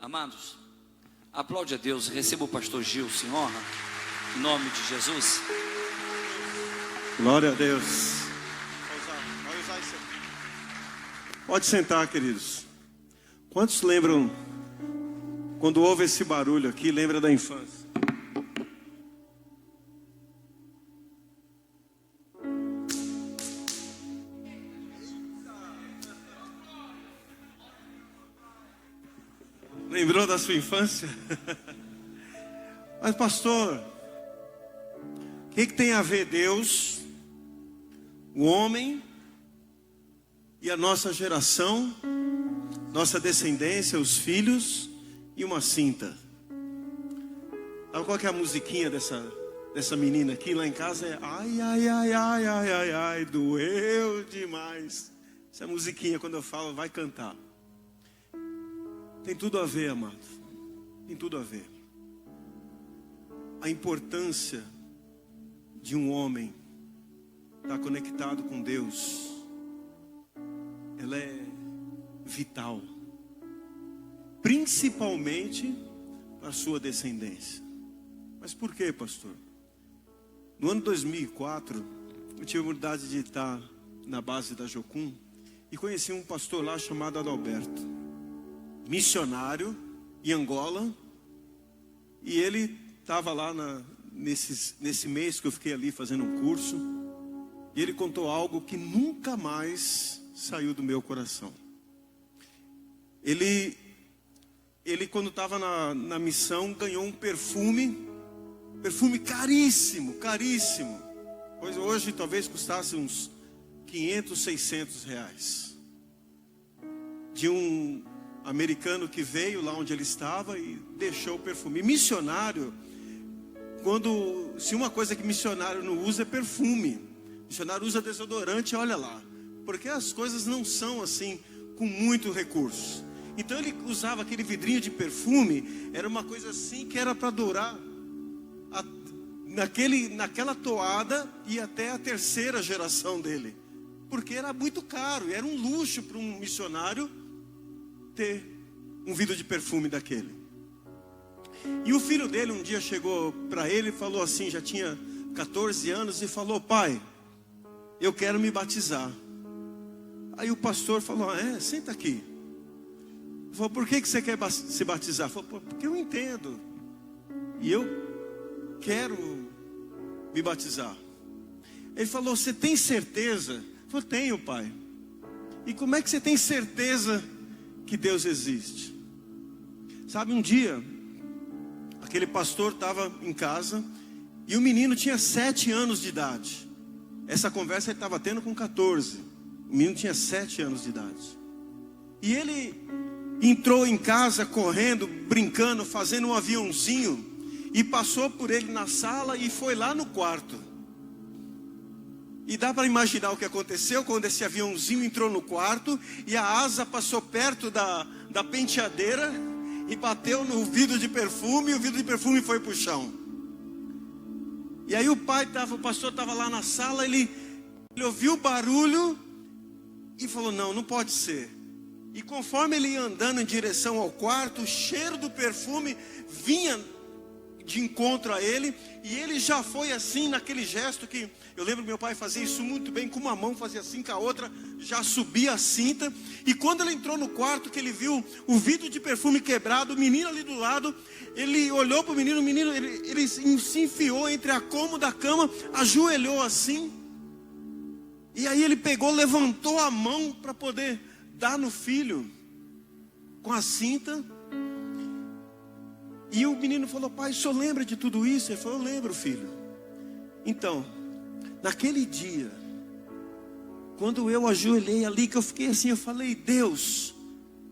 Amados, aplaude a Deus, receba o pastor Gil, se honra, em nome de Jesus. Glória a Deus. Pode sentar, queridos. Quantos lembram, quando houve esse barulho aqui, lembra da infância? Lembrou da sua infância? Mas pastor, o que tem a ver Deus, o homem e a nossa geração, nossa descendência, os filhos e uma cinta? Sabe qual que é a musiquinha dessa menina aqui? Lá em casa é ai, ai, ai, ai, ai, ai, ai, doeu demais. Essa musiquinha, quando eu falo, vai cantar. Tem tudo a ver, amado. Tem tudo a ver. A importância de um homem estar conectado com Deus, ela é vital. Principalmente para a sua descendência. Mas por quê, pastor? No ano 2004, eu tive a oportunidade de estar na base da Jocum e conheci um pastor lá chamado Adalberto, missionário em Angola, e ele estava lá nesse mês que eu fiquei ali fazendo um curso, e ele contou algo que nunca mais saiu do meu coração. Ele quando estava na missão, ganhou um perfume caríssimo, caríssimo, pois hoje talvez custasse uns 500, 600 reais, de um americano que veio lá onde ele estava e deixou o perfume. Missionário, se uma coisa que missionário não usa é perfume, missionário usa desodorante, olha lá, porque as coisas não são assim com muito recurso. Então ele usava aquele vidrinho de perfume, era uma coisa assim que era para durar naquela toada e até a terceira geração dele, porque era muito caro, era um luxo para um missionário ter um vidro de perfume daquele. E o filho dele um dia chegou para ele e falou assim, já tinha 14 anos, e falou: pai, eu quero me batizar. Aí o pastor falou: senta aqui. Ele falou: por que você quer se batizar? Ele falou: porque eu entendo, e eu quero me batizar. Ele falou: você tem certeza? Ele falou: tenho, pai. E como é que você tem certeza que Deus existe? Sabe, um dia aquele pastor estava em casa e o menino tinha 7 anos de idade. Essa conversa ele estava tendo com 14. O menino tinha 7 anos de idade. E ele entrou em casa correndo, brincando, fazendo um aviãozinho, e passou por ele na sala e foi lá no quarto. E dá para imaginar o que aconteceu quando esse aviãozinho entrou no quarto e a asa passou perto da penteadeira e bateu no vidro de perfume, e o vidro de perfume foi para o chão. E aí o pastor estava lá na sala, ele ouviu o barulho e falou: não pode ser. E conforme ele ia andando em direção ao quarto, o cheiro do perfume vinha de encontro a ele, e ele já foi assim, naquele gesto que eu lembro que meu pai fazia isso muito bem, com uma mão fazia assim, com a outra já subia a cinta. E quando ele entrou no quarto, que ele viu o vidro de perfume quebrado, o menino ali do lado, ele olhou para o menino, ele se enfiou entre a cômoda da cama, ajoelhou assim, e aí ele levantou a mão para poder dar no filho com a cinta. E o menino falou: pai, o senhor lembra de tudo isso? Ele falou: eu lembro, filho. Então, naquele dia, quando eu ajoelhei ali, que eu fiquei assim, eu falei: Deus,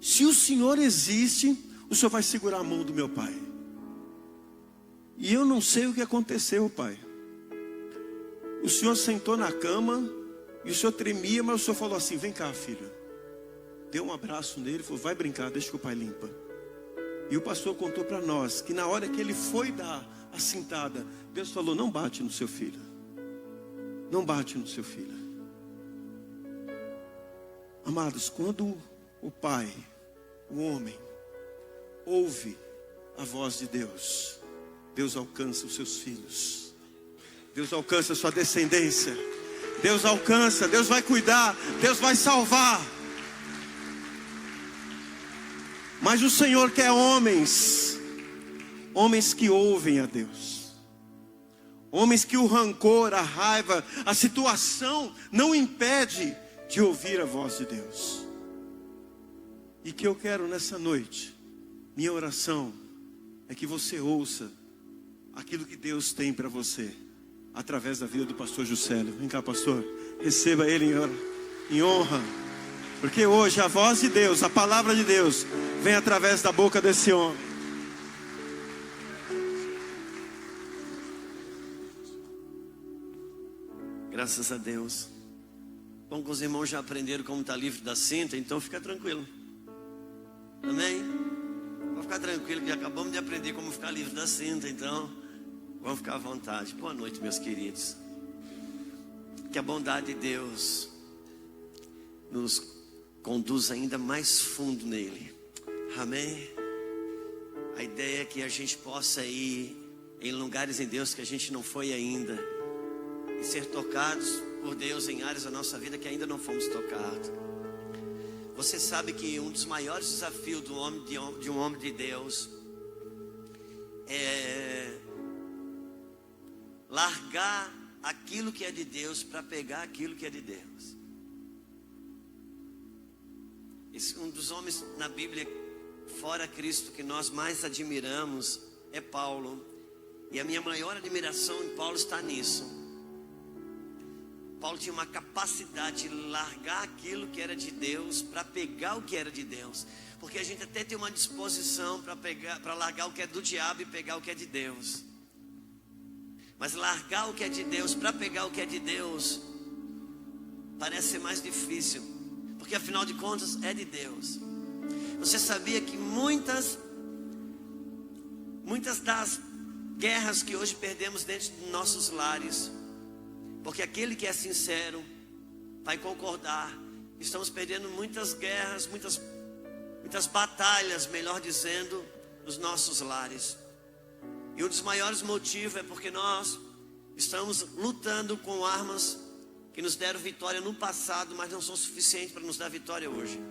se o Senhor existe, o Senhor vai segurar a mão do meu pai. E eu não sei o que aconteceu, pai. O Senhor sentou na cama e o Senhor tremia, mas o Senhor falou assim: vem cá, filho. Deu um abraço nele e falou: vai brincar, deixa que o pai limpa. E o pastor contou para nós que na hora que ele foi dar a cintada, Deus falou: não bate no seu filho. Não bate no seu filho. Amados, quando o pai, o homem, ouve a voz de Deus, Deus alcança os seus filhos, Deus alcança a sua descendência, Deus alcança, Deus vai cuidar, Deus vai salvar. Mas o Senhor quer homens que ouvem a Deus, homens que o rancor, a raiva, a situação não impede de ouvir a voz de Deus. E que eu quero nessa noite, minha oração é que você ouça aquilo que Deus tem para você, através da vida do pastor Juscelio. Vem cá, pastor, receba ele em honra, porque hoje a voz de Deus, a palavra de Deus, vem através da boca desse homem. Graças a Deus. Bom, que os irmãos já aprenderam como está livre da cinta, então fica tranquilo. Amém? Vamos ficar tranquilo que já acabamos de aprender como ficar livre da cinta, então vamos ficar à vontade. Boa noite, meus queridos. Que a bondade de Deus nos conduz ainda mais fundo nele. Amém? A ideia é que a gente possa ir em lugares em Deus que a gente não foi ainda, e ser tocados por Deus em áreas da nossa vida que ainda não fomos tocados. Você sabe que um dos maiores desafios de um homem de Deus é largar aquilo que é de Deus para pegar aquilo que é de Deus. Um dos homens na Bíblia, fora Cristo, que nós mais admiramos é Paulo. E a minha maior admiração em Paulo está nisso. Paulo tinha uma capacidade de largar aquilo que era de Deus para pegar o que era de Deus. Porque a gente até tem uma disposição para largar o que é do diabo e pegar o que é de Deus. Mas largar o que é de Deus para pegar o que é de Deus parece ser mais difícil, porque afinal de contas é de Deus. Você sabia que muitas das guerras que hoje perdemos dentro de nossos lares, porque aquele que é sincero vai concordar, estamos perdendo muitas guerras, muitas batalhas, melhor dizendo, nos nossos lares. E um dos maiores motivos é porque nós estamos lutando com armas que nos deram vitória no passado, mas não são suficientes para nos dar vitória hoje.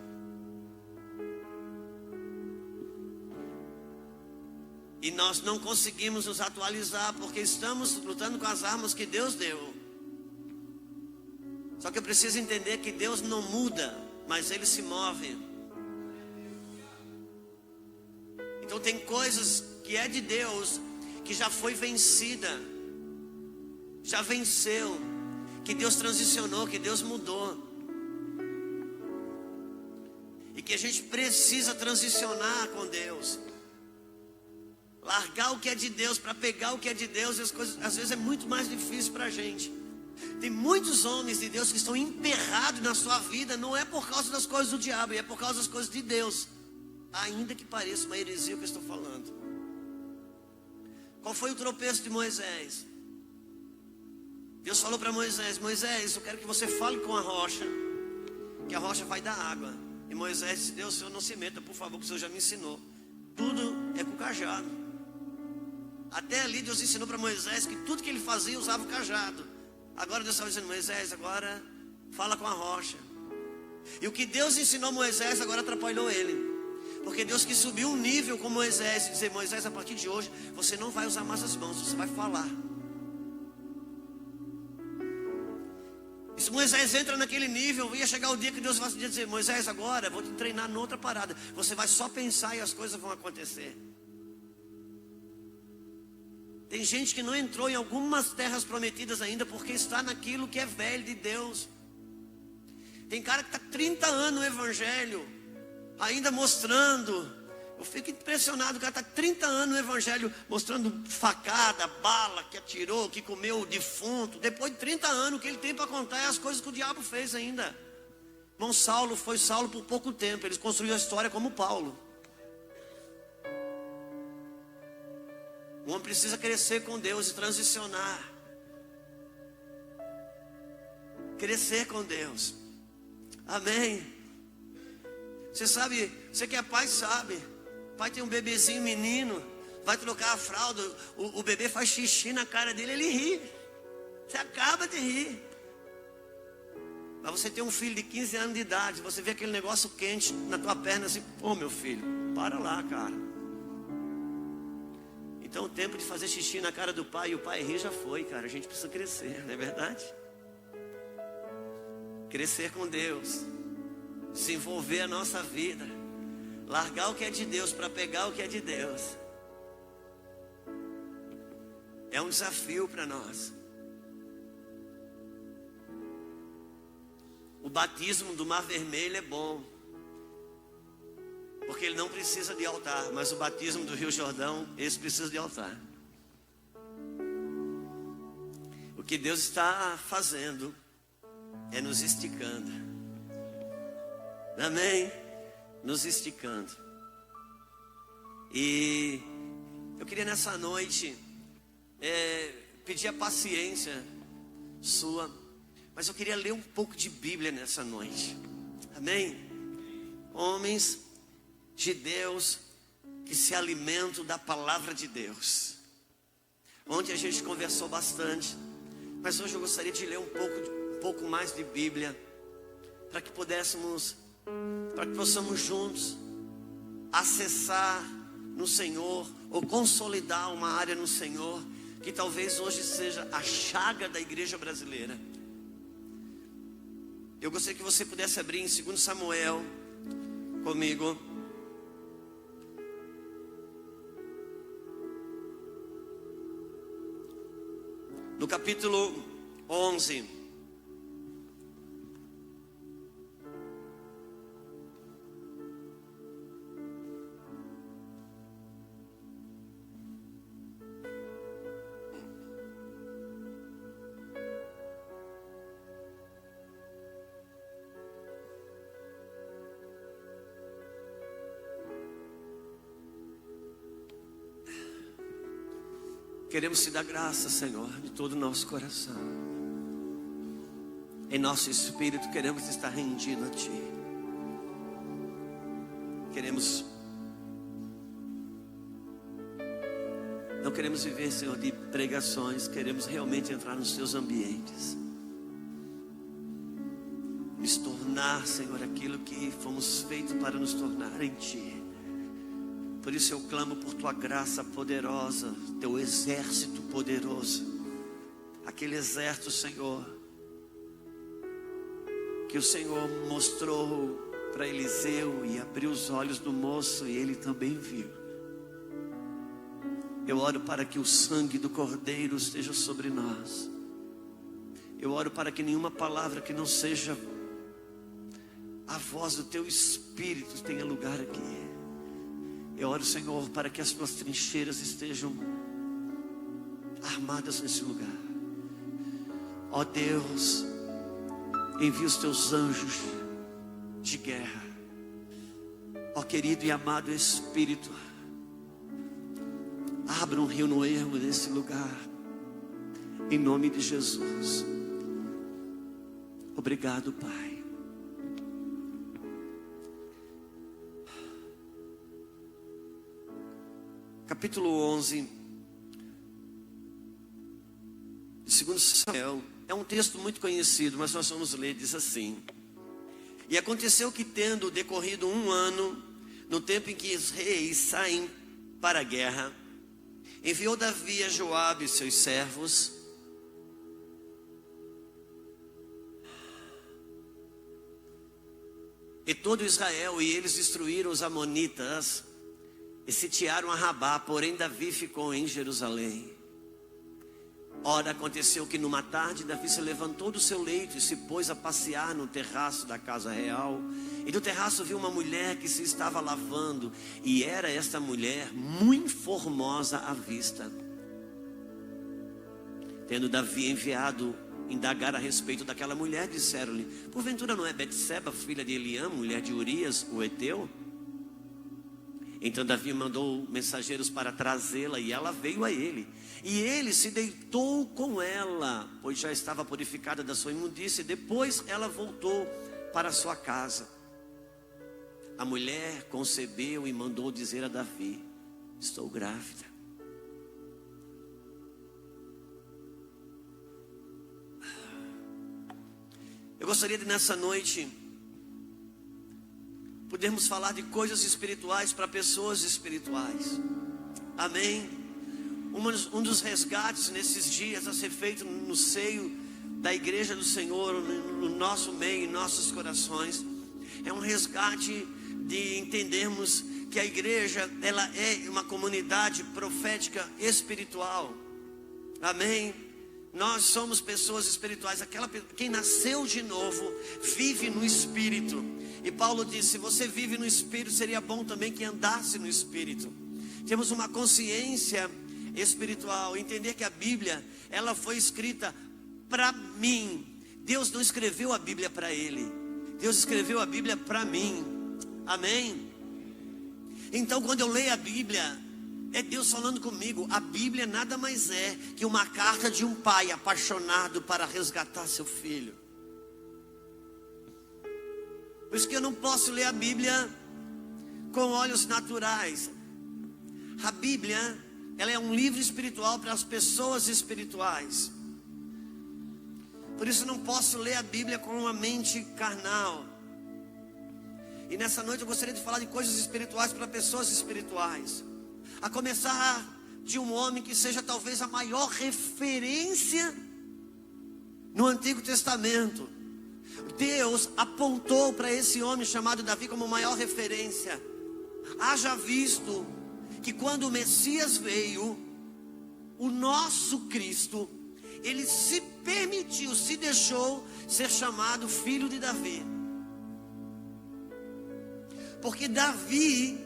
E nós não conseguimos nos atualizar porque estamos lutando com as armas que Deus deu. Só que eu preciso entender que Deus não muda, mas Ele se move. Então tem coisas que é de Deus, que já foi vencida, já venceu, que Deus transicionou, que Deus mudou, e que a gente precisa transicionar com Deus, largar o que é de Deus para pegar o que é de Deus. E as coisas às vezes é muito mais difícil para a gente. Tem muitos homens de Deus que estão emperrados na sua vida, não é por causa das coisas do diabo, é por causa das coisas de Deus, ainda que pareça uma heresia o que eu estou falando. Qual foi o tropeço de Moisés? Deus falou para Moisés: Moisés, eu quero que você fale com a rocha, que a rocha vai dar água. E Moisés disse: Deus, o Senhor não se meta, por favor, que o Senhor já me ensinou. Tudo é com o cajado. Até ali Deus ensinou para Moisés que tudo que ele fazia usava o cajado. Agora Deus estava dizendo: Moisés, agora fala com a rocha. E o que Deus ensinou Moisés agora atrapalhou ele, porque Deus quis subir um nível com Moisés e dizer: Moisés, a partir de hoje você não vai usar mais as mãos, você vai falar. E se Moisés entra naquele nível, ia chegar o dia que Deus vai dizer: Moisés, agora vou te treinar noutra parada, você vai só pensar e as coisas vão acontecer. Tem gente que não entrou em algumas terras prometidas ainda porque está naquilo que é velho de Deus. Tem cara que está 30 anos no evangelho, ainda mostrando. Eu fico impressionado, o cara está 30 anos no evangelho, mostrando facada, bala, que atirou, que comeu o defunto. Depois de 30 anos, o que ele tem para contar é as coisas que o diabo fez ainda. Irmão, Saulo foi Saulo por pouco tempo, ele construiu a história como Paulo. O homem precisa crescer com Deus e transicionar. Crescer com Deus. Amém. Você sabe, você que é pai sabe. pai tem um bebezinho menino, vai trocar a fralda, o bebê faz xixi na cara dele, ele ri. Você acaba de rir. Mas você tem um filho de 15 anos de idade, você vê aquele negócio quente na tua perna assim, pô, meu filho, para lá, cara. Então o tempo de fazer xixi na cara do pai e o pai rir já foi, cara. A gente precisa crescer, não é verdade? Crescer com Deus, desenvolver a nossa vida, largar o que é de Deus para pegar o que é de Deus. É um desafio para nós. O batismo do Mar Vermelho é bom, porque ele não precisa de altar, mas o batismo do Rio Jordão, esse precisa de altar. O que Deus está fazendo é nos esticando. Amém? Nos esticando. E eu queria nessa noite pedir a paciência sua, mas eu queria ler um pouco de Bíblia nessa noite. Amém? Homens de Deus que se alimentam da palavra de Deus. Ontem a gente conversou bastante, mas hoje eu gostaria de ler um pouco mais de Bíblia, para que possamos juntos acessar no Senhor, ou consolidar uma área no Senhor, que talvez hoje seja a chaga da igreja brasileira. Eu gostaria que você pudesse abrir em 2 Samuel comigo. No capítulo 11. Queremos te dar graça, Senhor, de todo o nosso coração. Em nosso espírito queremos estar rendido a Ti. Não queremos viver, Senhor, de pregações. Queremos realmente entrar nos Teus ambientes, nos tornar, Senhor, aquilo que fomos feitos para nos tornar em Ti. Por isso eu clamo por Tua graça poderosa, Teu exército poderoso, aquele exército, Senhor, que o Senhor mostrou para Eliseu e abriu os olhos do moço e ele também viu. Eu oro para que o sangue do Cordeiro esteja sobre nós. Eu oro para que nenhuma palavra que não seja a voz do Teu Espírito tenha lugar aqui. Eu oro, Senhor, para que as Tuas trincheiras estejam armadas nesse lugar. Ó Deus, envia os Teus anjos de guerra. Ó querido e amado Espírito, abra um rio no ermo nesse lugar, em nome de Jesus. Obrigado, Pai. Capítulo 11 de 2 Samuel. É um texto muito conhecido, mas nós vamos ler, diz assim: E aconteceu que, tendo decorrido 1 ano, no tempo em que os reis saem para a guerra, enviou Davi a Joabe e seus servos, e todo Israel, e eles destruíram os amonitas e sitiaram a Rabá, porém Davi ficou em Jerusalém. Ora, aconteceu que numa tarde Davi se levantou do seu leito e se pôs a passear no terraço da casa real. E do terraço viu uma mulher que se estava lavando, e era esta mulher muito formosa à vista. Tendo Davi enviado indagar a respeito daquela mulher, disseram-lhe: porventura não é Betseba, filha de Eliam, mulher de Urias, o heteu? Então Davi mandou mensageiros para trazê-la, e ela veio a ele. E ele se deitou com ela, pois já estava purificada da sua imundície. Depois ela voltou para a sua casa. a mulher concebeu e mandou dizer a Davi: estou grávida. Eu gostaria de nessa noite podermos falar de coisas espirituais para pessoas espirituais. Amém? Um dos resgates nesses dias a ser feito no seio da igreja do Senhor, no nosso meio, em nossos corações, é um resgate de entendermos que a igreja, ela é uma comunidade profética espiritual. Amém? Nós somos pessoas espirituais. Quem nasceu de novo vive no Espírito. E Paulo disse: se você vive no Espírito, seria bom também que andasse no Espírito. Temos uma consciência espiritual, entender que a Bíblia, ela foi escrita para mim. Deus não escreveu a Bíblia para ele, Deus escreveu a Bíblia para mim. Amém? Então quando eu leio a Bíblia, é Deus falando comigo. A Bíblia nada mais é que uma carta de um pai apaixonado para resgatar seu filho. Por isso que eu não posso ler a Bíblia com olhos naturais. A Bíblia, ela é um livro espiritual para as pessoas espirituais. Por isso eu não posso ler a Bíblia com uma mente carnal. E nessa noite eu gostaria de falar de coisas espirituais para pessoas espirituais. A começar de um homem que seja talvez a maior referência no Antigo Testamento. Deus apontou para esse homem chamado Davi como maior referência. Haja visto que quando o Messias veio, o nosso Cristo, ele se permitiu, se deixou ser chamado filho de Davi. Porque Davi,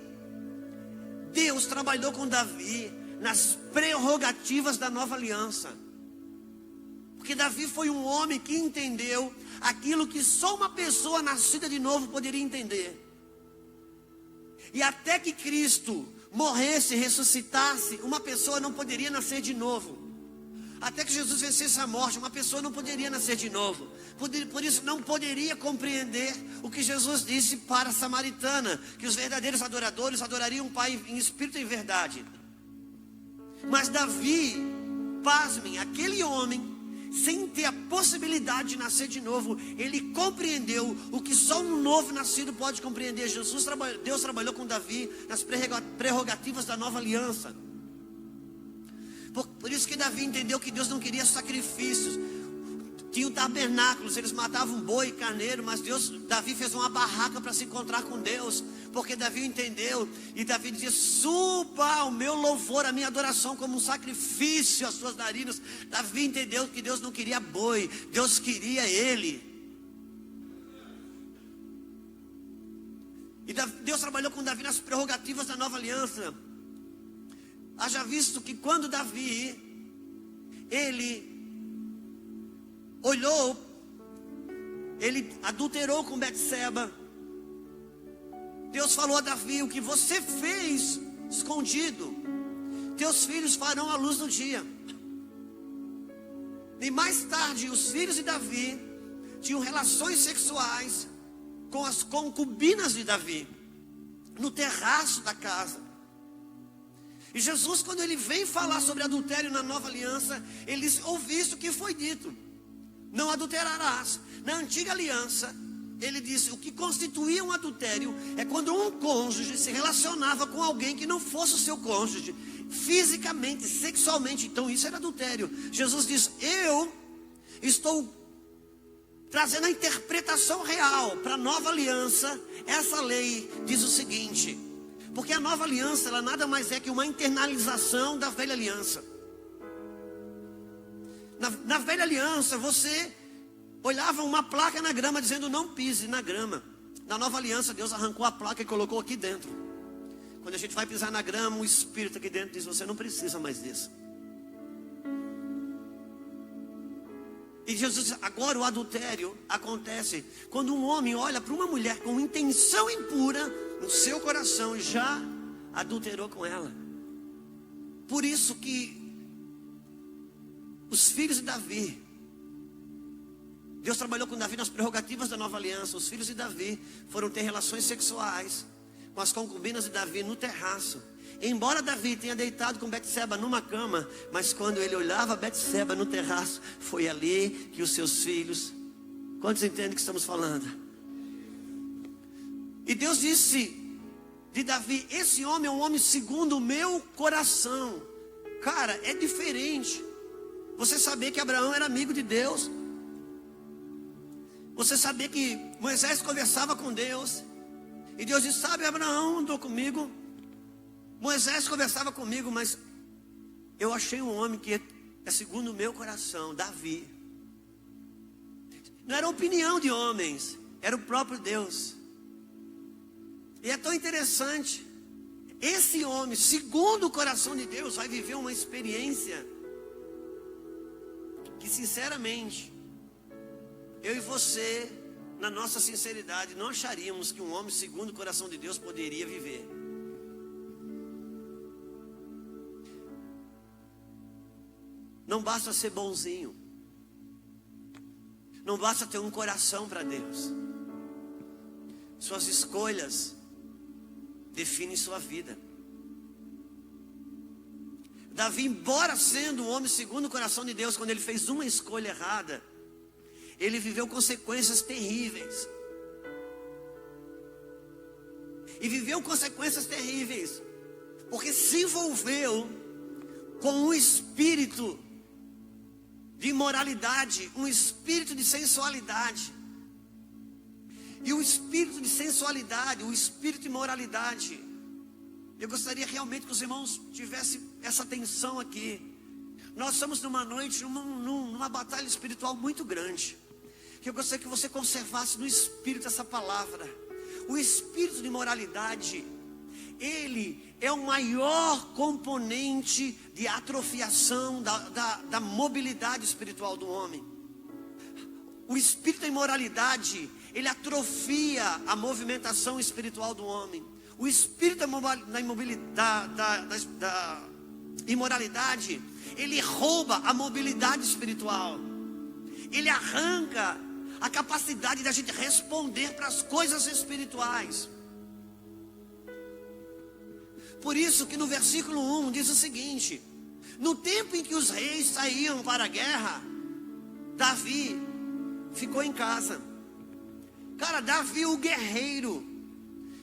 Deus trabalhou com Davi nas prerrogativas da nova aliança. Porque Davi foi um homem que entendeu aquilo que só uma pessoa nascida de novo poderia entender. E até que Cristo morresse, ressuscitasse, uma pessoa não poderia nascer de novo. Até que Jesus vencesse a morte, uma pessoa não poderia nascer de novo. Por isso não poderia compreender o que Jesus disse para a samaritana, que os verdadeiros adoradores adorariam o Pai em espírito e em verdade. Mas Davi, pasmem, aquele homem, sem ter a possibilidade de nascer de novo, ele compreendeu o que só um novo nascido pode compreender. Deus trabalhou com Davi nas prerrogativas da nova aliança. Por isso que Davi entendeu que Deus não queria sacrifícios. Tinha tabernáculos, eles matavam boi e carneiro, mas Davi fez uma barraca para se encontrar com Deus, porque Davi entendeu, e Davi dizia: suba o meu louvor, a minha adoração como um sacrifício às suas narinas. Davi entendeu que Deus não queria boi, Deus queria ele. E Deus trabalhou com Davi nas prerrogativas da nova aliança. Haja visto que quando Davi, ele olhou, ele adulterou com Betseba, Deus falou a Davi: o que você fez escondido, teus filhos farão a luz do dia. E mais tarde, os filhos de Davi tinham relações sexuais com as concubinas de Davi, no terraço da casa. E Jesus, quando ele vem falar sobre adultério na nova aliança, ele diz: ouviste o que foi dito, não adulterarás. Na antiga aliança, ele disse: o que constituía um adultério é quando um cônjuge se relacionava com alguém que não fosse o seu cônjuge, fisicamente, sexualmente. Então isso era adultério. Jesus diz: eu estou trazendo a interpretação real para a nova aliança. Essa lei diz o seguinte: porque a nova aliança, ela nada mais é que uma internalização da velha aliança. Na velha aliança, você olhava uma placa na grama dizendo: não pise na grama. Na nova aliança, Deus arrancou a placa e colocou aqui dentro. Quando a gente vai pisar na grama, o Espírito aqui dentro diz: você não precisa mais disso. E Jesus diz: agora o adultério acontece quando um homem olha para uma mulher com intenção impura no seu coração e já adulterou com ela. Por isso que os filhos de Davi Deus trabalhou com Davi nas prerrogativas da nova aliança. Os filhos de Davi foram ter relações sexuais com as concubinas de Davi no terraço. Embora Davi tenha deitado com Betseba numa cama, mas quando ele olhava Betseba no terraço, foi ali que os seus filhos... Quantos entendem o que estamos falando? E Deus disse de Davi: esse homem é um homem segundo o meu coração. Cara, é diferente você saber que Abraão era amigo de Deus, você saber que Moisés conversava com Deus, e Deus disse: sabe, Abraão andou comigo, Moisés conversava comigo, mas eu achei um homem que é segundo o meu coração, Davi. Não era opinião de homens, era o próprio Deus. E é tão interessante, esse homem, segundo o coração de Deus, vai viver uma experiência que, sinceramente, eu e você, na nossa sinceridade, não acharíamos que um homem segundo o coração de Deus poderia viver. Não basta ser bonzinho, não basta ter um coração para Deus. Suas escolhas definem sua vida. Davi, embora sendo um homem segundo o coração de Deus, quando ele fez uma escolha errada, ele viveu consequências terríveis. E viveu consequências terríveis porque se envolveu com um espírito de imoralidade, um espírito de sensualidade. E o espírito de sensualidade, o espírito de imoralidade, eu gostaria realmente que os irmãos tivessem essa atenção aqui. Nós estamos numa noite, numa batalha espiritual muito grande, que eu gostaria que você conservasse no espírito essa palavra. O espírito de imoralidade, ele é o maior componente de atrofiação da mobilidade espiritual do homem. O espírito da imoralidade, ele atrofia a movimentação espiritual do homem. O espírito da imoralidade, ele rouba a mobilidade espiritual. Ele arranca a capacidade da gente responder para as coisas espirituais. Por isso que no versículo 1 diz o seguinte: no tempo em que os reis saíam para a guerra, Davi ficou em casa. Cara, Davi o guerreiro,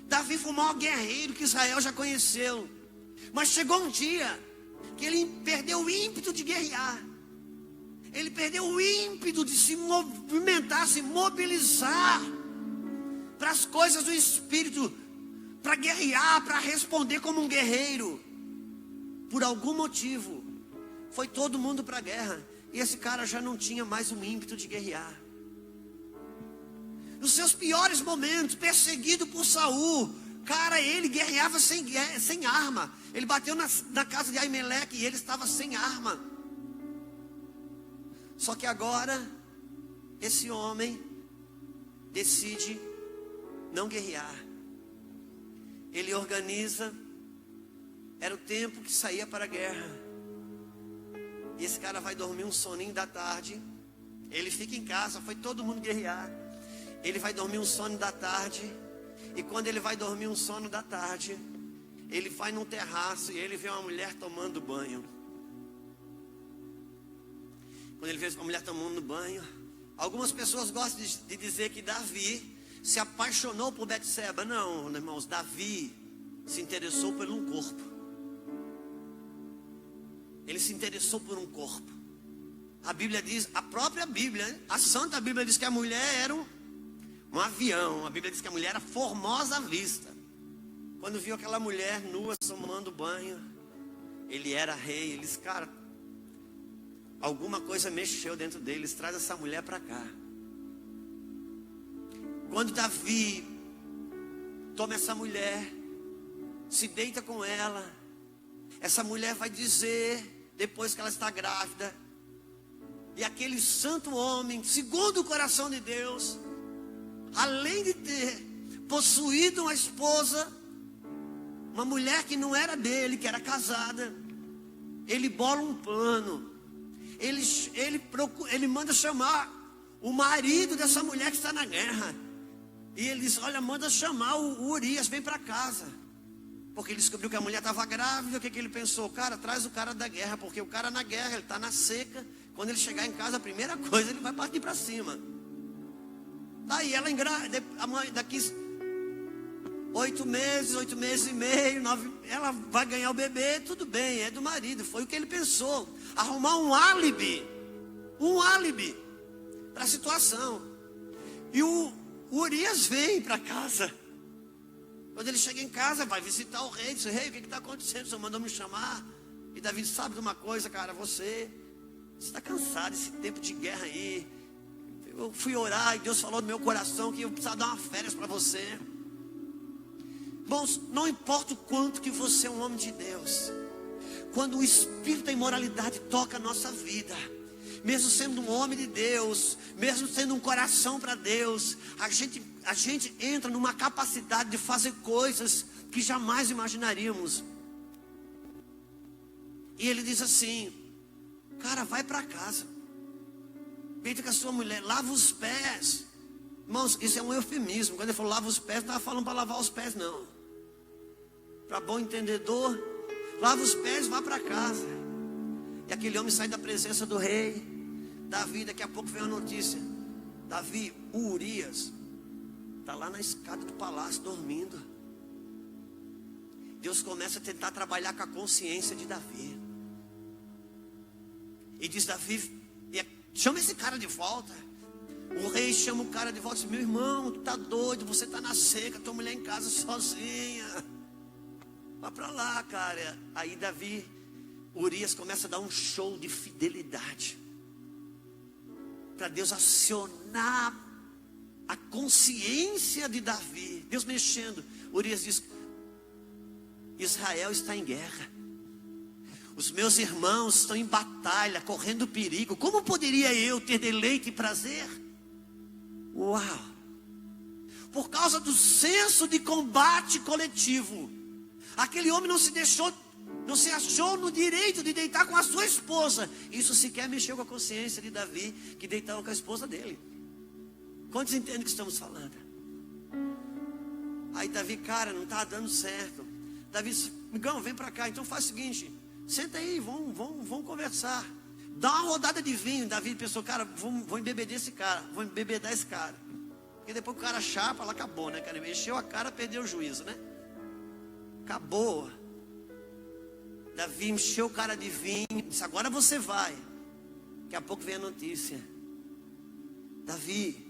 Davi foi o maior guerreiro que Israel já conheceu. Mas chegou um dia que ele perdeu o ímpeto de guerrear. Ele perdeu o ímpeto de se movimentar, se mobilizar para as coisas do espírito, para guerrear, para responder como um guerreiro. Por algum motivo, foi todo mundo para a guerra, e esse cara já não tinha mais um ímpeto de guerrear. Nos seus piores momentos, perseguido por Saul, cara, ele guerreava sem arma. Ele bateu na casa de Aimeleque e ele estava sem arma. Só que agora, esse homem decide não guerrear. Ele organiza, era o tempo que saía para a guerra. E esse cara vai dormir um soninho da tarde. Ele fica em casa, foi todo mundo guerrear. Ele vai dormir um sono da tarde. E quando ele vai dormir um sono da tarde, ele vai num terraço e ele vê uma mulher tomando banho. Quando ele vê uma mulher tomando banho, algumas pessoas gostam de dizer que Davi se apaixonou por Betseba. Não, irmãos, Davi se interessou por um corpo. Ele se interessou por um corpo. A Bíblia diz, a própria Bíblia, a Santa Bíblia diz que a mulher era um avião. A Bíblia diz que a mulher era formosa à vista. Quando viu aquela mulher nua tomando banho, ele era rei. Ele disse, cara, alguma coisa mexeu dentro deles, traz essa mulher para cá. Quando Davi toma essa mulher, se deita com ela, essa mulher vai dizer, depois que ela está grávida, e aquele santo homem, segundo o coração de Deus, além de ter possuído uma esposa, uma mulher que não era dele, que era casada, ele bola um plano. Ele manda chamar o marido dessa mulher que está na guerra. E ele diz, olha, manda chamar o Urias, vem para casa. Porque ele descobriu que a mulher estava grávida. O que ele pensou? Cara, traz o cara da guerra, porque o cara na guerra, ele está na seca. Quando ele chegar em casa, a primeira coisa, ele vai partir para cima. Daí ela engravida, daqui 8 meses e meio, 9, ela vai ganhar o bebê, tudo bem, é do marido. Foi o que ele pensou, arrumar um álibi para a situação. E o Urias vem para casa. Quando ele chega em casa, vai visitar o rei, diz, rei, o que está acontecendo? O senhor mandou me chamar. E Davi sabe de uma coisa, cara, você está cansado desse tempo de guerra aí. Eu fui orar e Deus falou no meu coração que eu precisava dar uma férias para você. Irmãos, não importa o quanto que você é um homem de Deus, quando o espírito da imoralidade toca a nossa vida, mesmo sendo um homem de Deus, mesmo tendo um coração para Deus, a gente entra numa capacidade de fazer coisas que jamais imaginaríamos. E ele diz assim, cara, vai para casa, deita com a sua mulher, lava os pés. Irmãos, isso é um eufemismo. Quando ele falou lava os pés, não estava falando para lavar os pés, não. Para bom entendedor, lava os pés, vá para casa. E aquele homem sai da presença do rei. Davi, daqui a pouco vem a notícia, Davi, o Urias está lá na escada do palácio dormindo. Deus começa a tentar trabalhar com a consciência de Davi. E diz, Davi, chama esse cara de volta. O rei chama o cara de volta e diz, meu irmão, tu tá doido, você tá na seca, tua mulher em casa sozinha. Vai pra lá, cara. Aí Davi, Urias começa a dar um show de fidelidade, para Deus acionar a consciência de Davi. Deus mexendo. Urias diz, Israel está em guerra. Os meus irmãos estão em batalha, correndo perigo. Como poderia eu ter deleite e prazer? Uau! Por causa do senso de combate coletivo, aquele homem não se achou no direito de deitar com a sua esposa. Isso sequer mexeu com a consciência de Davi, que deitava com a esposa dele. Quantos entendem o que estamos falando? Aí Davi, cara, não está dando certo. Davi disse, amigão, vem para cá. Então faz o seguinte, senta aí, vamos conversar. Dá uma rodada de vinho. Davi pensou, cara, vou embebedar esse cara. Porque depois que o cara chapa, ela acabou, né, cara? Ele mexeu a cara, perdeu o juízo, né? Acabou. Davi encheu o cara de vinho, disse, agora você vai. Daqui a pouco vem a notícia, Davi,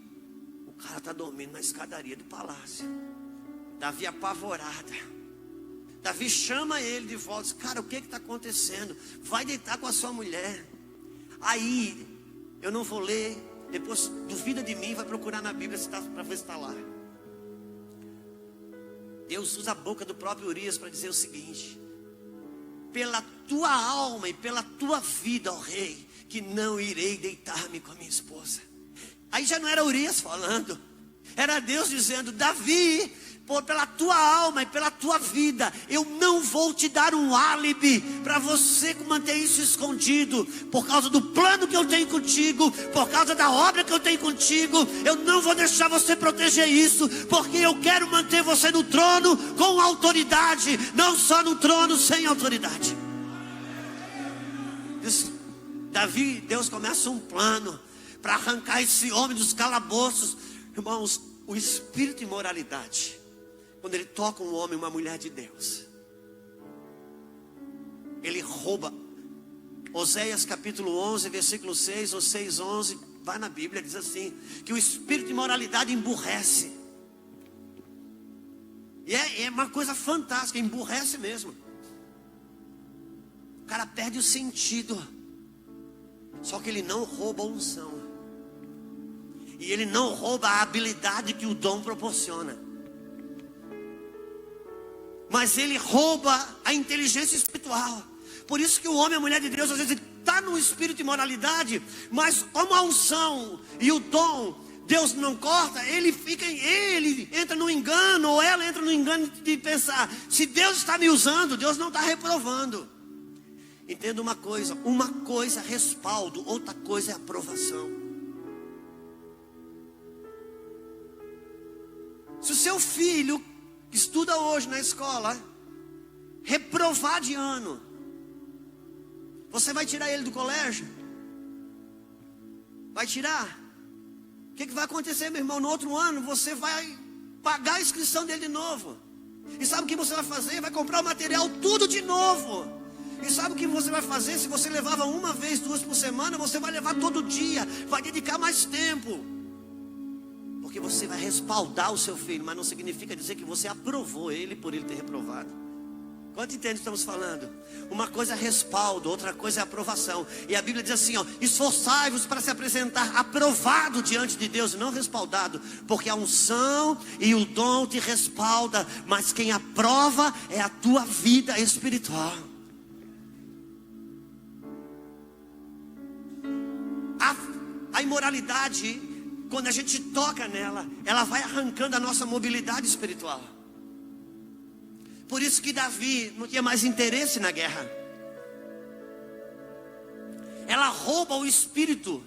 o cara está dormindo na escadaria do palácio. Davi apavorada. Davi chama ele de volta, diz, cara, o que está acontecendo? Vai deitar com a sua mulher. Aí, eu não vou ler, depois duvida de mim, vai procurar na Bíblia para ver se está lá. Deus usa a boca do próprio Urias para dizer o seguinte, pela tua alma e pela tua vida, ó rei, que não irei deitar-me com a minha esposa. Aí já não era Urias falando, era Deus dizendo, Davi, pela tua alma e pela tua vida, eu não vou te dar um álibi para você manter isso escondido. Por causa do plano que eu tenho contigo, por causa da obra que eu tenho contigo, eu não vou deixar você proteger isso, porque eu quero manter você no trono com autoridade, não só no trono sem autoridade. Davi, Deus começa um plano para arrancar esse homem dos calabouços. Irmãos, o espírito de imoralidade, quando ele toca um homem, uma mulher de Deus, ele rouba. Oséias capítulo 11, versículo 6 ou 6:11, vai na Bíblia, diz assim, que o espírito de imoralidade emburrece. E é uma coisa fantástica, emburrece mesmo. O cara perde o sentido. Só que ele não rouba a unção. E ele não rouba a habilidade que o dom proporciona. Mas ele rouba a inteligência espiritual. Por isso que o homem e a mulher de Deus, às vezes, está no espírito de moralidade, mas como a unção e o dom, Deus não corta, ele entra no engano, ou ela entra no engano de pensar, se Deus está me usando, Deus não está reprovando. Entenda uma coisa é respaldo, outra coisa é aprovação. Se o seu filho que estuda hoje na escola reprovar de ano, você vai tirar ele do colégio? Vai tirar? O que vai acontecer, meu irmão? No outro ano você vai pagar a inscrição dele de novo. E sabe o que você vai fazer? Vai comprar o material tudo de novo. E sabe o que você vai fazer? Se você levava uma vez, 2 por semana, você vai levar todo dia. Vai dedicar mais tempo. Porque você vai respaldar o seu filho. Mas não significa dizer que você aprovou ele por ele ter reprovado. Quanto entende o que estamos falando? Uma coisa é respaldo, outra coisa é aprovação. E a Bíblia diz assim, ó: esforçai-vos para se apresentar aprovado diante de Deus, não respaldado. Porque a unção e o dom te respalda, mas quem aprova é a tua vida espiritual. A imoralidade, quando a gente toca nela, ela vai arrancando a nossa mobilidade espiritual. Por isso que Davi não tinha mais interesse na guerra. Ela rouba o espírito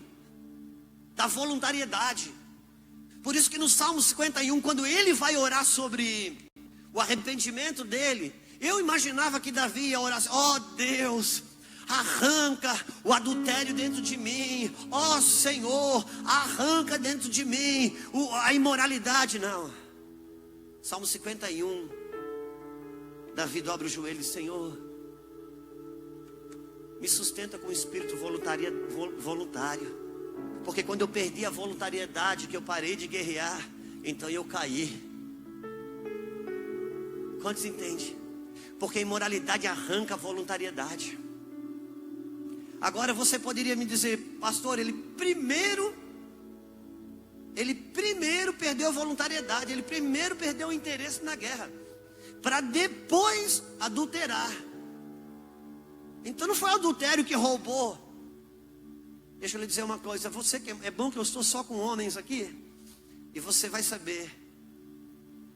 da voluntariedade. Por isso que no Salmo 51, quando ele vai orar sobre o arrependimento dele, eu imaginava que Davi ia orar assim: ó Deus, arranca o adultério dentro de mim. Ó Senhor, arranca dentro de mim a imoralidade. Não. Salmo 51. Davi dobra o joelho e: Senhor, me sustenta com o espírito voluntário. Porque quando eu perdi a voluntariedade, que eu parei de guerrear, então eu caí. Quantos entendem? Porque a imoralidade arranca a voluntariedade. Agora você poderia me dizer: pastor, ele primeiro perdeu a voluntariedade, ele primeiro perdeu o interesse na guerra, para depois adulterar. Então não foi o adultério que roubou. Deixa eu lhe dizer uma coisa: você que é bom que eu estou só com homens aqui, e você vai saber.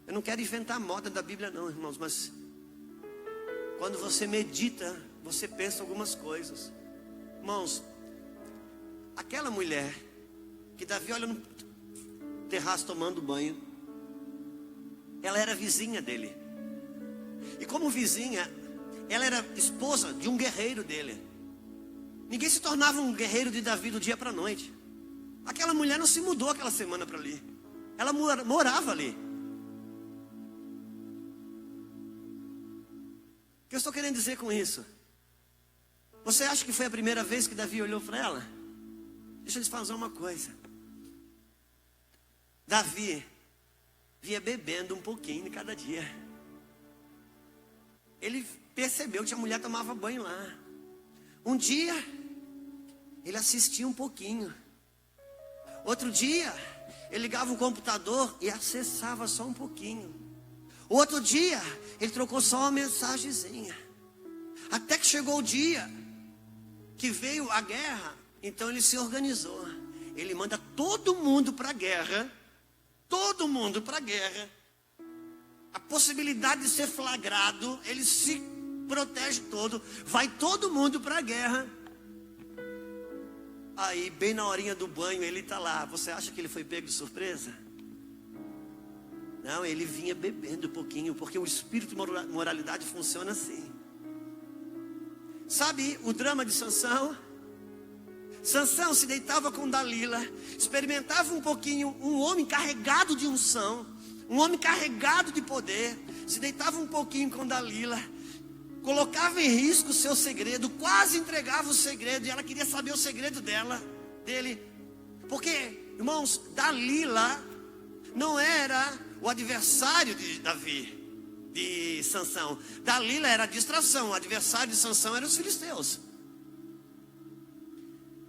Eu não quero inventar moda da Bíblia não, irmãos, mas quando você medita, você pensa algumas coisas. Irmãos, aquela mulher que Davi olha no terraço tomando banho, ela era vizinha dele. E como vizinha, ela era esposa de um guerreiro dele. Ninguém se tornava um guerreiro de Davi do dia para a noite. Aquela mulher não se mudou aquela semana para ali. Ela morava ali. O que eu estou querendo dizer com isso? Você acha que foi a primeira vez que Davi olhou para ela? Deixa eu lhes fazer uma coisa. Davi vinha bebendo um pouquinho de cada dia. Ele percebeu que a mulher tomava banho lá. Um dia, ele assistia um pouquinho. Outro dia, ele ligava o computador e acessava só um pouquinho. Outro dia, ele trocou só uma mensagenzinha. Até que chegou o dia que veio a guerra, então ele se organizou. Ele manda todo mundo para a guerra. Todo mundo para a guerra. A possibilidade de ser flagrado, ele se protege todo. Vai todo mundo para a guerra. Aí, bem na horinha do banho, ele está lá. Você acha que ele foi pego de surpresa? Não, ele vinha bebendo um pouquinho, porque o espírito de moralidade funciona assim. Sabe o drama de Sansão? Sansão se deitava com Dalila, experimentava um pouquinho, um homem carregado de unção, um homem carregado de poder, se deitava um pouquinho com Dalila, colocava em risco o seu segredo, quase entregava o segredo, e ela queria saber o segredo dele, porque, irmãos, Dalila não era o adversário de Davi, de Sansão. Dalila era a distração, o adversário de Sansão eram os filisteus.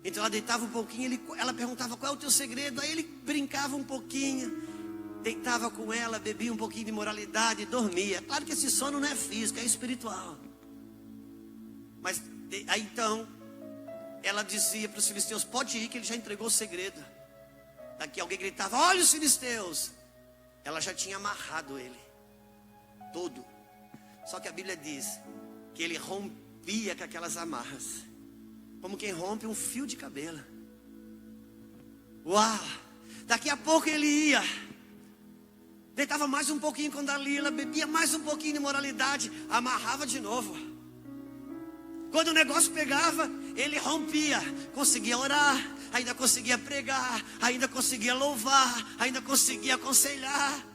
Então ela deitava um pouquinho, ela perguntava: qual é o teu segredo? Aí ele brincava um pouquinho, deitava com ela, bebia um pouquinho de moralidade e dormia. Claro que esse sono não é físico, é espiritual. Mas aí então ela dizia para os filisteus: pode ir que ele já entregou o segredo. Daqui alguém gritava: olha os filisteus. Ela já tinha amarrado ele todo. Só que a Bíblia diz que ele rompia com aquelas amarras, como quem rompe um fio de cabelo. Uau! Daqui a pouco ele ia deitava mais um pouquinho com Dalila, bebia mais um pouquinho de moralidade, amarrava de novo. Quando o negócio pegava, ele rompia, conseguia orar, ainda conseguia pregar, ainda conseguia louvar, ainda conseguia aconselhar.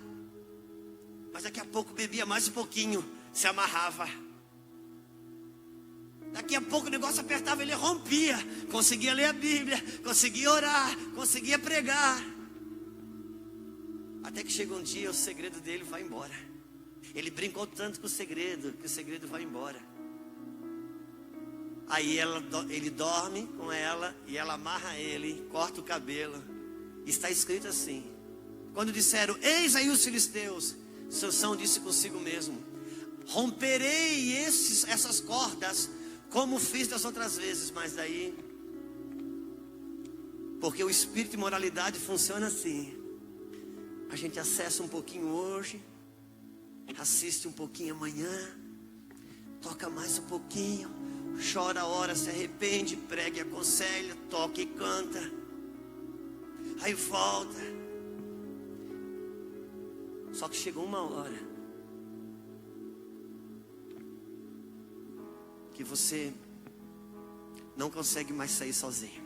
Mas daqui a pouco bebia mais um pouquinho, se amarrava. Daqui a pouco o negócio apertava, ele rompia, conseguia ler a Bíblia, conseguia orar, conseguia pregar. Até que chega um dia, o segredo dele vai embora. Ele brincou tanto com o segredo, que o segredo vai embora. Aí ele dorme com ela, e ela amarra ele, corta o cabelo. Está escrito assim: quando disseram, eis aí os filisteus, Sansão disse consigo mesmo: romperei essas cordas, como fiz das outras vezes. Mas daí, porque o espírito de moralidade funciona assim: a gente acessa um pouquinho hoje, assiste um pouquinho amanhã, toca mais um pouquinho, chora a hora, se arrepende, prega e aconselha, toca e canta, aí volta. Só que chegou uma hora que você não consegue mais sair sozinho.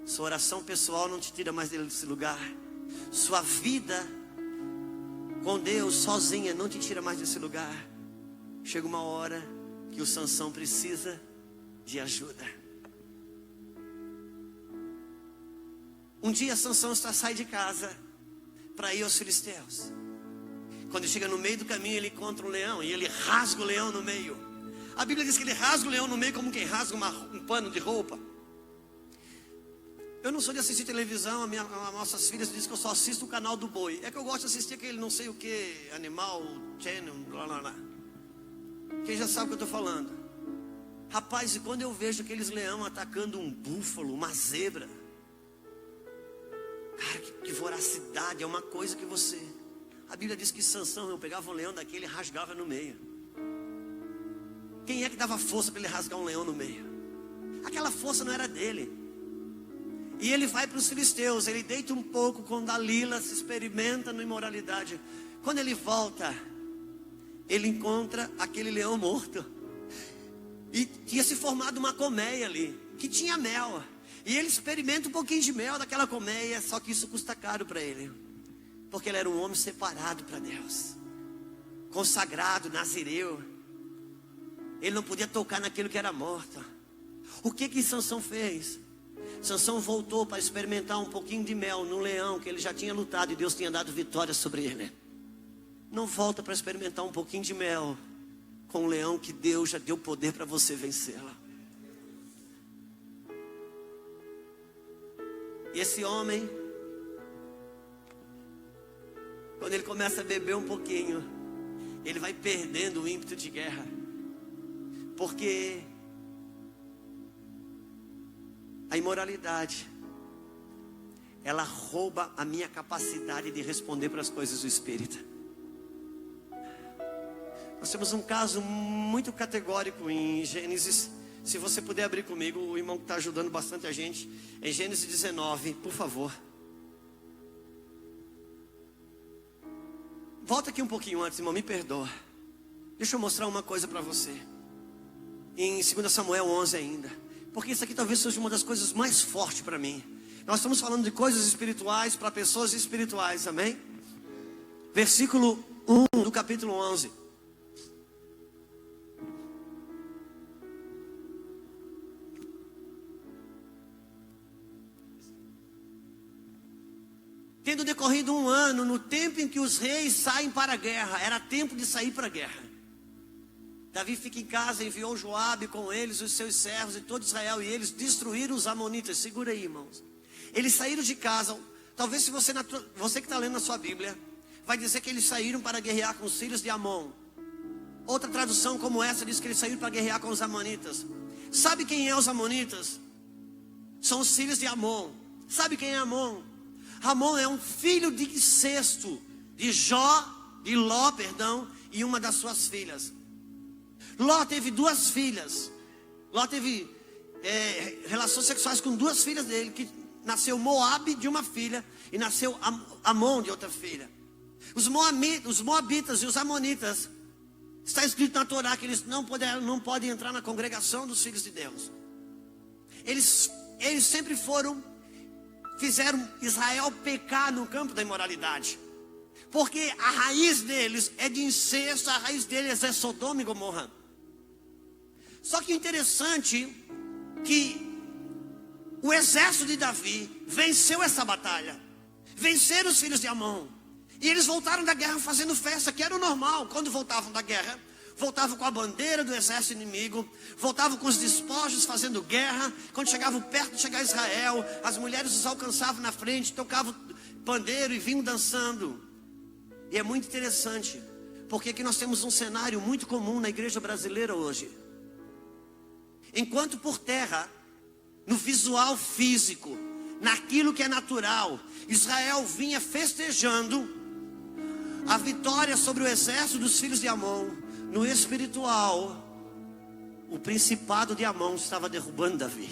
Sua oração pessoal não te tira mais desse lugar. Sua vida com Deus sozinha não te tira mais desse lugar. Chega uma hora que o Sansão precisa de ajuda. Um dia Sansão sai de casa para ir aos filisteus. Quando chega no meio do caminho, ele encontra um leão e ele rasga o leão no meio. A Bíblia diz que ele rasga o leão no meio como quem rasga um pano de roupa. Eu não sou de assistir televisão, as nossas filhas dizem que eu só assisto o canal do boi. É que eu gosto de assistir aquele não sei o que, animal, channel, blá blá blá. Quem já sabe o que eu estou falando. Rapaz, e quando eu vejo aqueles leão atacando um búfalo, uma zebra, cara, que voracidade, é uma coisa que você... A Bíblia diz que Sansão, eu pegava um leão daquele e rasgava no meio. Quem é que dava força para ele rasgar um leão no meio? Aquela força não era dele. E ele vai para os filisteus, ele deita um pouco com Dalila, se experimenta na imoralidade. Quando ele volta, ele encontra aquele leão morto. E tinha se formado uma colmeia ali, que tinha mel. E ele experimenta um pouquinho de mel daquela colmeia, só que isso custa caro para ele. Porque ele era um homem separado para Deus, consagrado, nazireu. Ele não podia tocar naquilo que era morto. O que Sansão fez? Sansão voltou para experimentar um pouquinho de mel no leão que ele já tinha lutado e Deus tinha dado vitória sobre ele. Não volta para experimentar um pouquinho de mel com um leão que Deus já deu poder para você vencê-la. E esse homem, quando ele começa a beber um pouquinho, ele vai perdendo o ímpeto de guerra. Porque a imoralidade, ela rouba a minha capacidade de responder para as coisas do Espírito. Nós temos um caso muito categórico em Gênesis. Se você puder abrir comigo, o irmão que está ajudando bastante a gente, em Gênesis 19, por favor. Volta aqui um pouquinho antes, irmão, me perdoa. Deixa eu mostrar uma coisa para você. Em 2 Samuel 11 ainda. Porque isso aqui talvez seja uma das coisas mais fortes para mim. Nós estamos falando de coisas espirituais para pessoas espirituais, amém? Versículo 1 do capítulo 11. Tendo decorrido um ano, no tempo em que os reis saem para a guerra, era tempo de sair para a guerra. Davi fica em casa, enviou Joabe com eles, os seus servos e todo Israel, e eles destruíram os amonitas. Segura aí, irmãos. Eles saíram de casa. Talvez se você que está lendo na sua Bíblia, vai dizer que eles saíram para guerrear com os filhos de Amon. Outra tradução como essa diz que eles saíram para guerrear com os amonitas. Sabe quem é os amonitas? São os filhos de Amon. Sabe quem é Amon? Amon é um filho de incesto de Ló, e uma das suas filhas. Ló teve duas filhas. Ló teve relações sexuais com duas filhas dele, que nasceu Moabe de uma filha e nasceu Amon de outra filha. Os moabitas e os amonitas, está escrito na Torá que eles não podem entrar na congregação dos filhos de Deus. Eles sempre fizeram Israel pecar no campo da imoralidade. Porque a raiz deles é de incesto, a raiz deles é Sodoma e Gomorra. Só que o interessante que o exército de Davi venceu essa batalha. Venceram os filhos de Amon. E eles voltaram da guerra fazendo festa, que era o normal. Quando voltavam da guerra, voltavam com a bandeira do exército inimigo, voltavam com os despojos fazendo guerra. Quando chegavam perto de chegar a Israel, as mulheres os alcançavam na frente, tocavam pandeiro e vinham dançando. E é muito interessante, porque aqui nós temos um cenário muito comum na igreja brasileira hoje. Enquanto por terra, no visual físico, naquilo que é natural, Israel vinha festejando a vitória sobre o exército dos filhos de Amon. No espiritual, o principado de Amon estava derrubando Davi.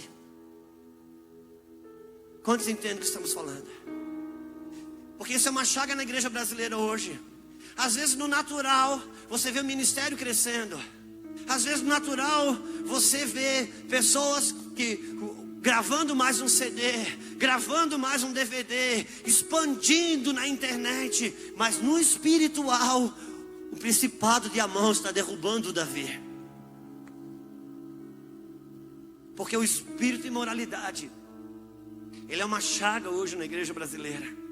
Quantos entendem o que estamos falando? Porque isso é uma chaga na igreja brasileira hoje. Às vezes no natural você vê o ministério crescendo. Às vezes no natural você vê pessoas que gravando mais um CD, gravando mais um DVD, expandindo na internet. Mas no espiritual, o principado de Amon está derrubando Davi. Porque o espírito de imoralidade, ele é uma chaga hoje na igreja brasileira.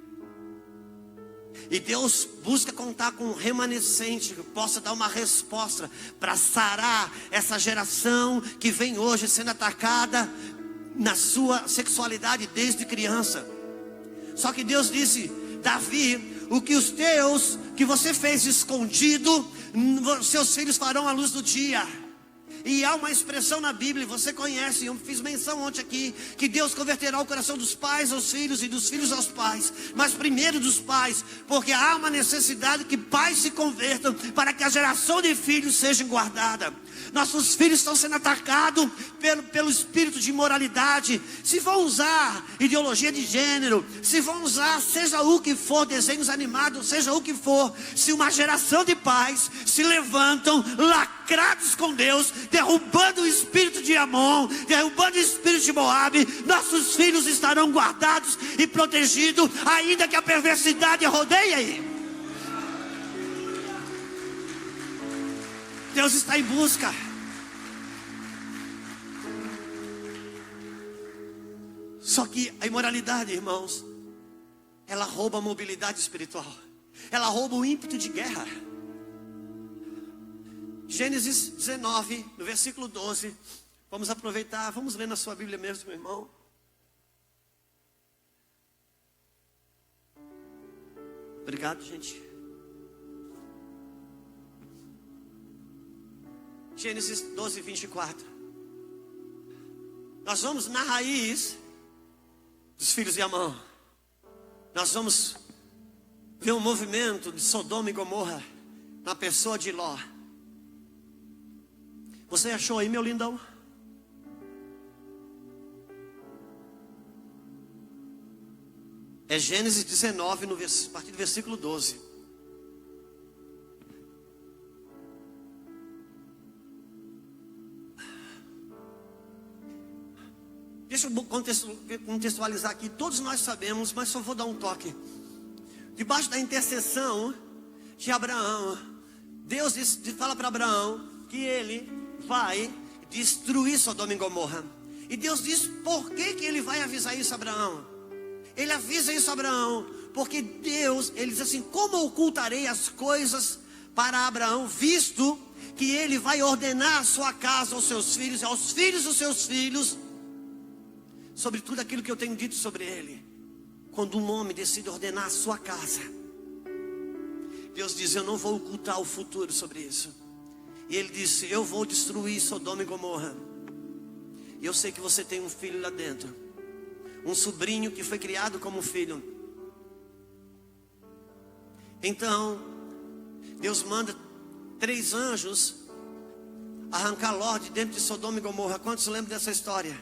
E Deus busca contar com um remanescente que possa dar uma resposta para sarar essa geração que vem hoje sendo atacada na sua sexualidade desde criança. Só que Deus disse: Davi, o que você fez escondido, seus filhos farão à luz do dia. E há uma expressão na Bíblia, você conhece, eu fiz menção ontem aqui, que Deus converterá o coração dos pais aos filhos e dos filhos aos pais, mas primeiro dos pais, porque há uma necessidade que pais se convertam para que a geração de filhos seja guardada. Nossos filhos estão sendo atacados pelo espírito de imoralidade. Se vão usar ideologia de gênero, se vão usar seja o que for, desenhos animados, seja o que for, se uma geração de pais se levantam lacrados com Deus, derrubando o espírito de Amon, derrubando o espírito de Moabe, nossos filhos estarão guardados e protegidos, ainda que a perversidade rodeie. Deus está em busca. Só que a imoralidade, irmãos, ela rouba a mobilidade espiritual. Ela rouba o ímpeto de guerra. Gênesis 19, no versículo 12. Vamos aproveitar, vamos ler na sua Bíblia mesmo, meu irmão. Obrigado, gente. Gênesis 12, 24. Nós vamos na raiz dos filhos de Amon. Nós vamos ver um movimento de Sodoma e Gomorra na pessoa de Ló. Você achou aí, meu lindão? É Gênesis 19, a partir do versículo 12. Deixa eu contextualizar aqui. Todos nós sabemos, mas só vou dar um toque. Debaixo da intercessão de Abraão, Deus fala para Abraão que ele vai destruir Sodoma e Gomorra. E Deus diz por que ele vai avisar isso a Abraão. Ele avisa isso a Abraão porque Deus, ele diz assim: como ocultarei as coisas para Abraão, visto que ele vai ordenar a sua casa aos seus filhos, aos filhos dos seus filhos, sobre tudo aquilo que eu tenho dito sobre ele. Quando um homem decide ordenar a sua casa, Deus diz: eu não vou ocultar o futuro sobre isso. E ele disse: eu vou destruir Sodoma e Gomorra. E eu sei que você tem um filho lá dentro, um sobrinho que foi criado como filho. Então Deus manda 3 anjos arrancar Ló de dentro de Sodoma e Gomorra. Quantos lembram dessa história?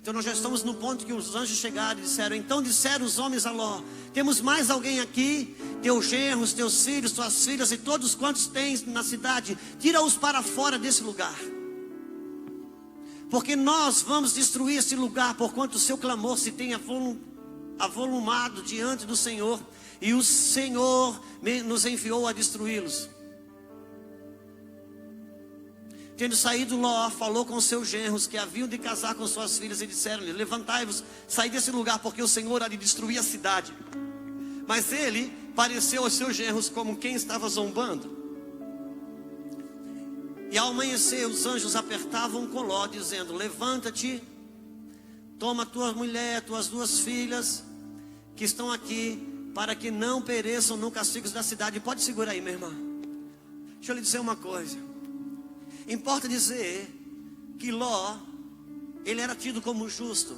Então nós já estamos no ponto que os anjos chegaram e disseram: então disseram os homens a Ló: temos mais alguém aqui? Teus genros, teus filhos, tuas filhas e todos quantos tens na cidade, tira-os para fora desse lugar, porque nós vamos destruir esse lugar, porquanto o seu clamor se tem avolumado diante do Senhor, e o Senhor nos enviou a destruí-los. Tendo saído, Ló falou com seus genros que haviam de casar com suas filhas, e disseram-lhe: levantai-vos, saí desse lugar, porque o Senhor há de destruir a cidade. Mas ele pareceu aos seus genros como quem estava zombando. E ao amanhecer, os anjos apertavam com Ló, dizendo: levanta-te, toma tua mulher, tuas 2 filhas que estão aqui, para que não pereçam no castigo da cidade. Pode segurar aí, meu irmão. Deixa eu lhe dizer uma coisa. Importa dizer que Ló, ele era tido como justo.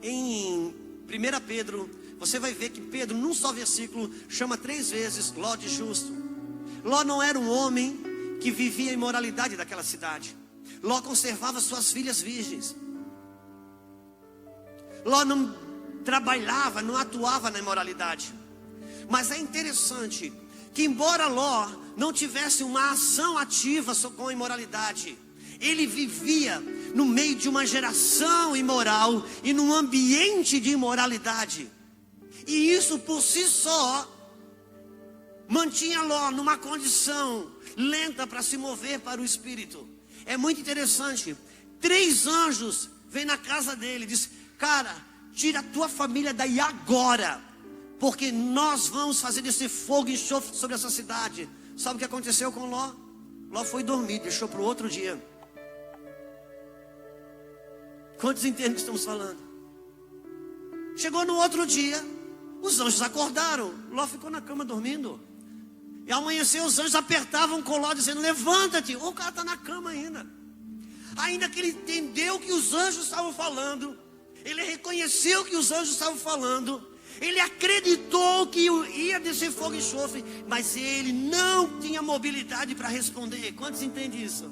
Em 1 Pedro, você vai ver que Pedro, num só versículo, chama 3 vezes Ló de justo. Ló não era um homem que vivia a imoralidade daquela cidade. Ló conservava suas filhas virgens. Ló não trabalhava, não atuava na imoralidade. Mas é interessante que, embora Ló não tivesse uma ação ativa com a imoralidade, ele vivia no meio de uma geração imoral e num ambiente de imoralidade. E isso por si só mantinha Ló numa condição lenta para se mover para o espírito. É muito interessante. 3 anjos vêm na casa dele e dizem: cara, tira a tua família daí agora, porque nós vamos fazer desse fogo e enxofre sobre essa cidade. Sabe o que aconteceu com Ló? Ló foi dormir, deixou para o outro dia. Quantos entendem o que estamos falando? Chegou no outro dia, os anjos acordaram. Ló ficou na cama dormindo. E ao amanhecer, os anjos apertavam com Ló, dizendo: levanta-te. O cara está na cama ainda. Ainda que ele entendeu que os anjos estavam falando, ele reconheceu que os anjos estavam falando, ele acreditou que ia descer fogo e enxofre, mas ele não tinha mobilidade para responder. Quantos entendem isso?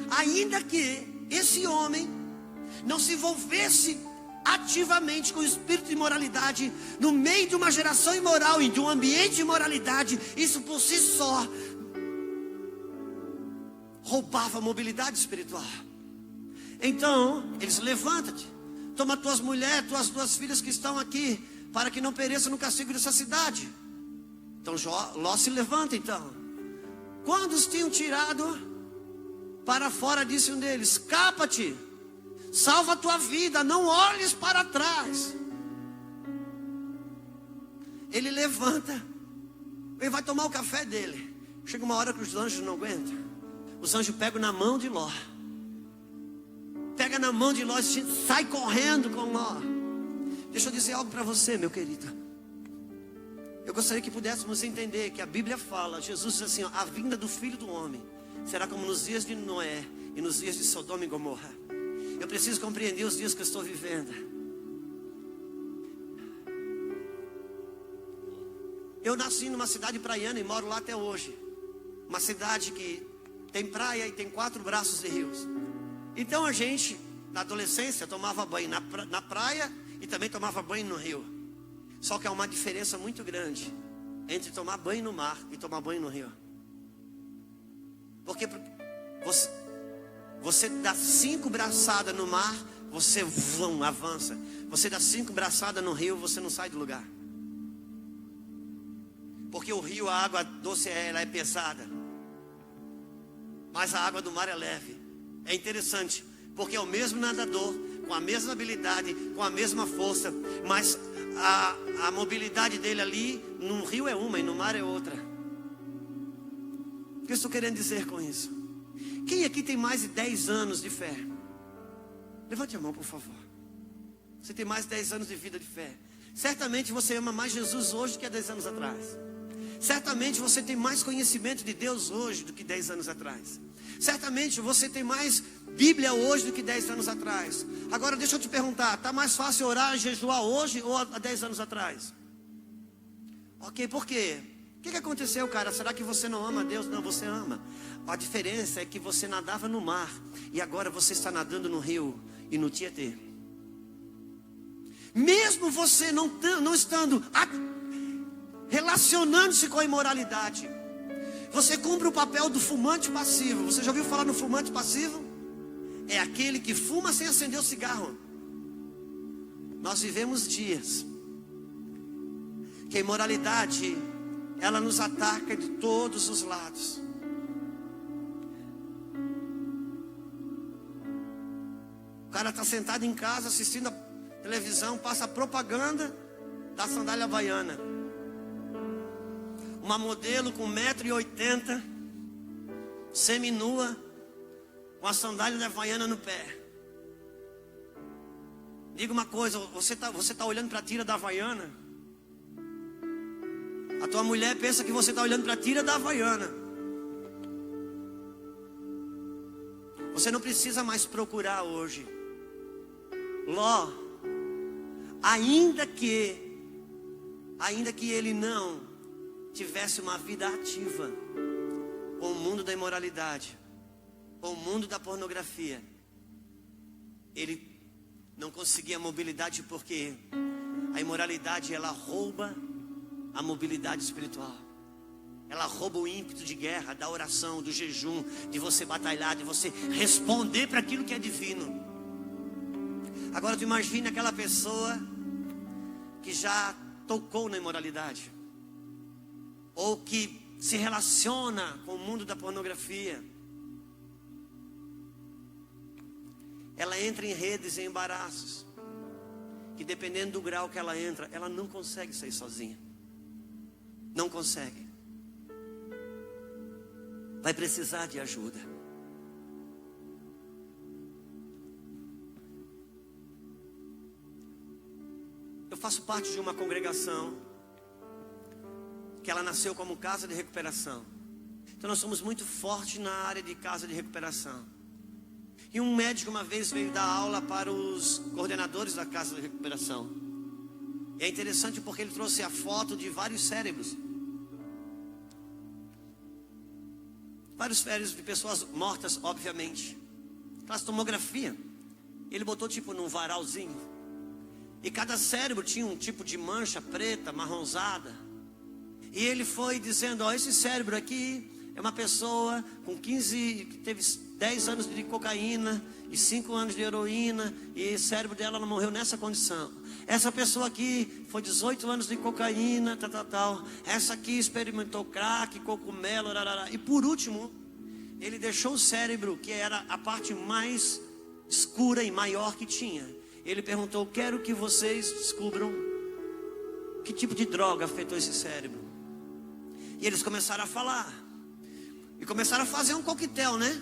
Ainda que esse homem não se envolvesse ativamente com o espírito de imoralidade, no meio de uma geração imoral e de um ambiente de imoralidade, isso por si só roubava a mobilidade espiritual. Então, eles: levanta-te, toma tuas mulheres, tuas 2 filhas que estão aqui, para que não pereça no castigo dessa cidade. Então Ló se levanta então. Quando os tinham tirado para fora, disse um deles: escapa-te, salva a tua vida, não olhes para trás. Ele levanta, ele vai tomar o café dele. Chega uma hora que os anjos não aguentam. Os anjos pegam na mão de Ló, pega na mão de Ló e sai correndo com Ló. Deixa eu dizer algo para você, meu querido. Eu gostaria que pudéssemos entender que a Bíblia fala, Jesus diz assim: ó, a vinda do Filho do Homem será como nos dias de Noé e nos dias de Sodoma e Gomorra. Eu preciso compreender os dias que eu estou vivendo. Eu nasci numa cidade praiana e moro lá até hoje. Uma cidade que tem praia e tem 4 braços de rios. Então a gente, na adolescência, tomava banho na praia e também tomava banho no rio. Só que há uma diferença muito grande entre tomar banho no mar e tomar banho no rio. Porque você dá 5 braçadas no mar, você avança. Você dá 5 braçadas no rio, você não sai do lugar. Porque o rio, a água doce, ela é pesada, mas a água do mar é leve. É interessante, porque é o mesmo nadador, com a mesma habilidade, com a mesma força, mas a mobilidade dele ali, no rio é uma e no mar é outra. O que eu estou querendo dizer com isso? Quem aqui tem mais de 10 anos de fé? Levante a mão, por favor. Você tem mais de 10 anos de vida de fé. Certamente você ama mais Jesus hoje do que há 10 anos atrás. Certamente você tem mais conhecimento de Deus hoje do que 10 anos atrás. Certamente você tem mais Bíblia hoje do que 10 anos atrás. Agora deixa eu te perguntar, está mais fácil orar e jejuar hoje ou há 10 anos atrás? Ok, por quê? O que aconteceu, cara? Será que você não ama Deus? Não, você ama. A diferença é que você nadava no mar e agora você está nadando no rio e no Tietê. Mesmo você não estando relacionando-se com a imoralidade, você cumpre o papel do fumante passivo. Você já ouviu falar no fumante passivo? É aquele que fuma sem acender o cigarro. Nós vivemos dias que a imoralidade, ela nos ataca de todos os lados. O cara está sentado em casa assistindo a televisão, passa a propaganda da sandália havaiana. Uma modelo com 1,80 m, seminua, com a sandália da havaiana no pé. Diga uma coisa, você tá olhando para a tira da havaiana? A tua mulher pensa que você está olhando para a tira da havaiana. Você não precisa mais procurar hoje. Ló, ainda que ele não tivesse uma vida ativa com o mundo da imoralidade, com o mundo da pornografia, ele não conseguia mobilidade, porque a imoralidade, ela rouba a mobilidade espiritual. Ela rouba o ímpeto de guerra, da oração, do jejum, de você batalhar, de você responder para aquilo que é divino. Agora tu imagine aquela pessoa que já tocou na imoralidade, ou que se relaciona com o mundo da pornografia. Ela entra em redes e embaraços, que dependendo do grau que ela entra, ela não consegue sair sozinha. Não consegue. Vai precisar de ajuda. Eu faço parte de uma congregação que ela nasceu como casa de recuperação. Então nós somos muito fortes na área de casa de recuperação. E um médico uma vez veio dar aula para os coordenadores da casa de recuperação. E é interessante porque ele trouxe a foto de vários cérebros. Vários cérebros de pessoas mortas, obviamente. Aquelas tomografia. Ele botou tipo num varalzinho. E cada cérebro tinha um tipo de mancha preta, marronzada. E ele foi dizendo, ó, esse cérebro aqui é uma pessoa com 15, que teve 10 anos de cocaína e 5 anos de heroína, e o cérebro dela não morreu nessa condição. Essa pessoa aqui foi 18 anos de cocaína, tal. Essa aqui experimentou crack, cogumelo, rarará. E por último, ele deixou o cérebro, que era a parte mais escura e maior que tinha. Ele perguntou, quero que vocês descubram que tipo de droga afetou esse cérebro. E eles começaram a falar. E começaram a fazer um coquetel, né?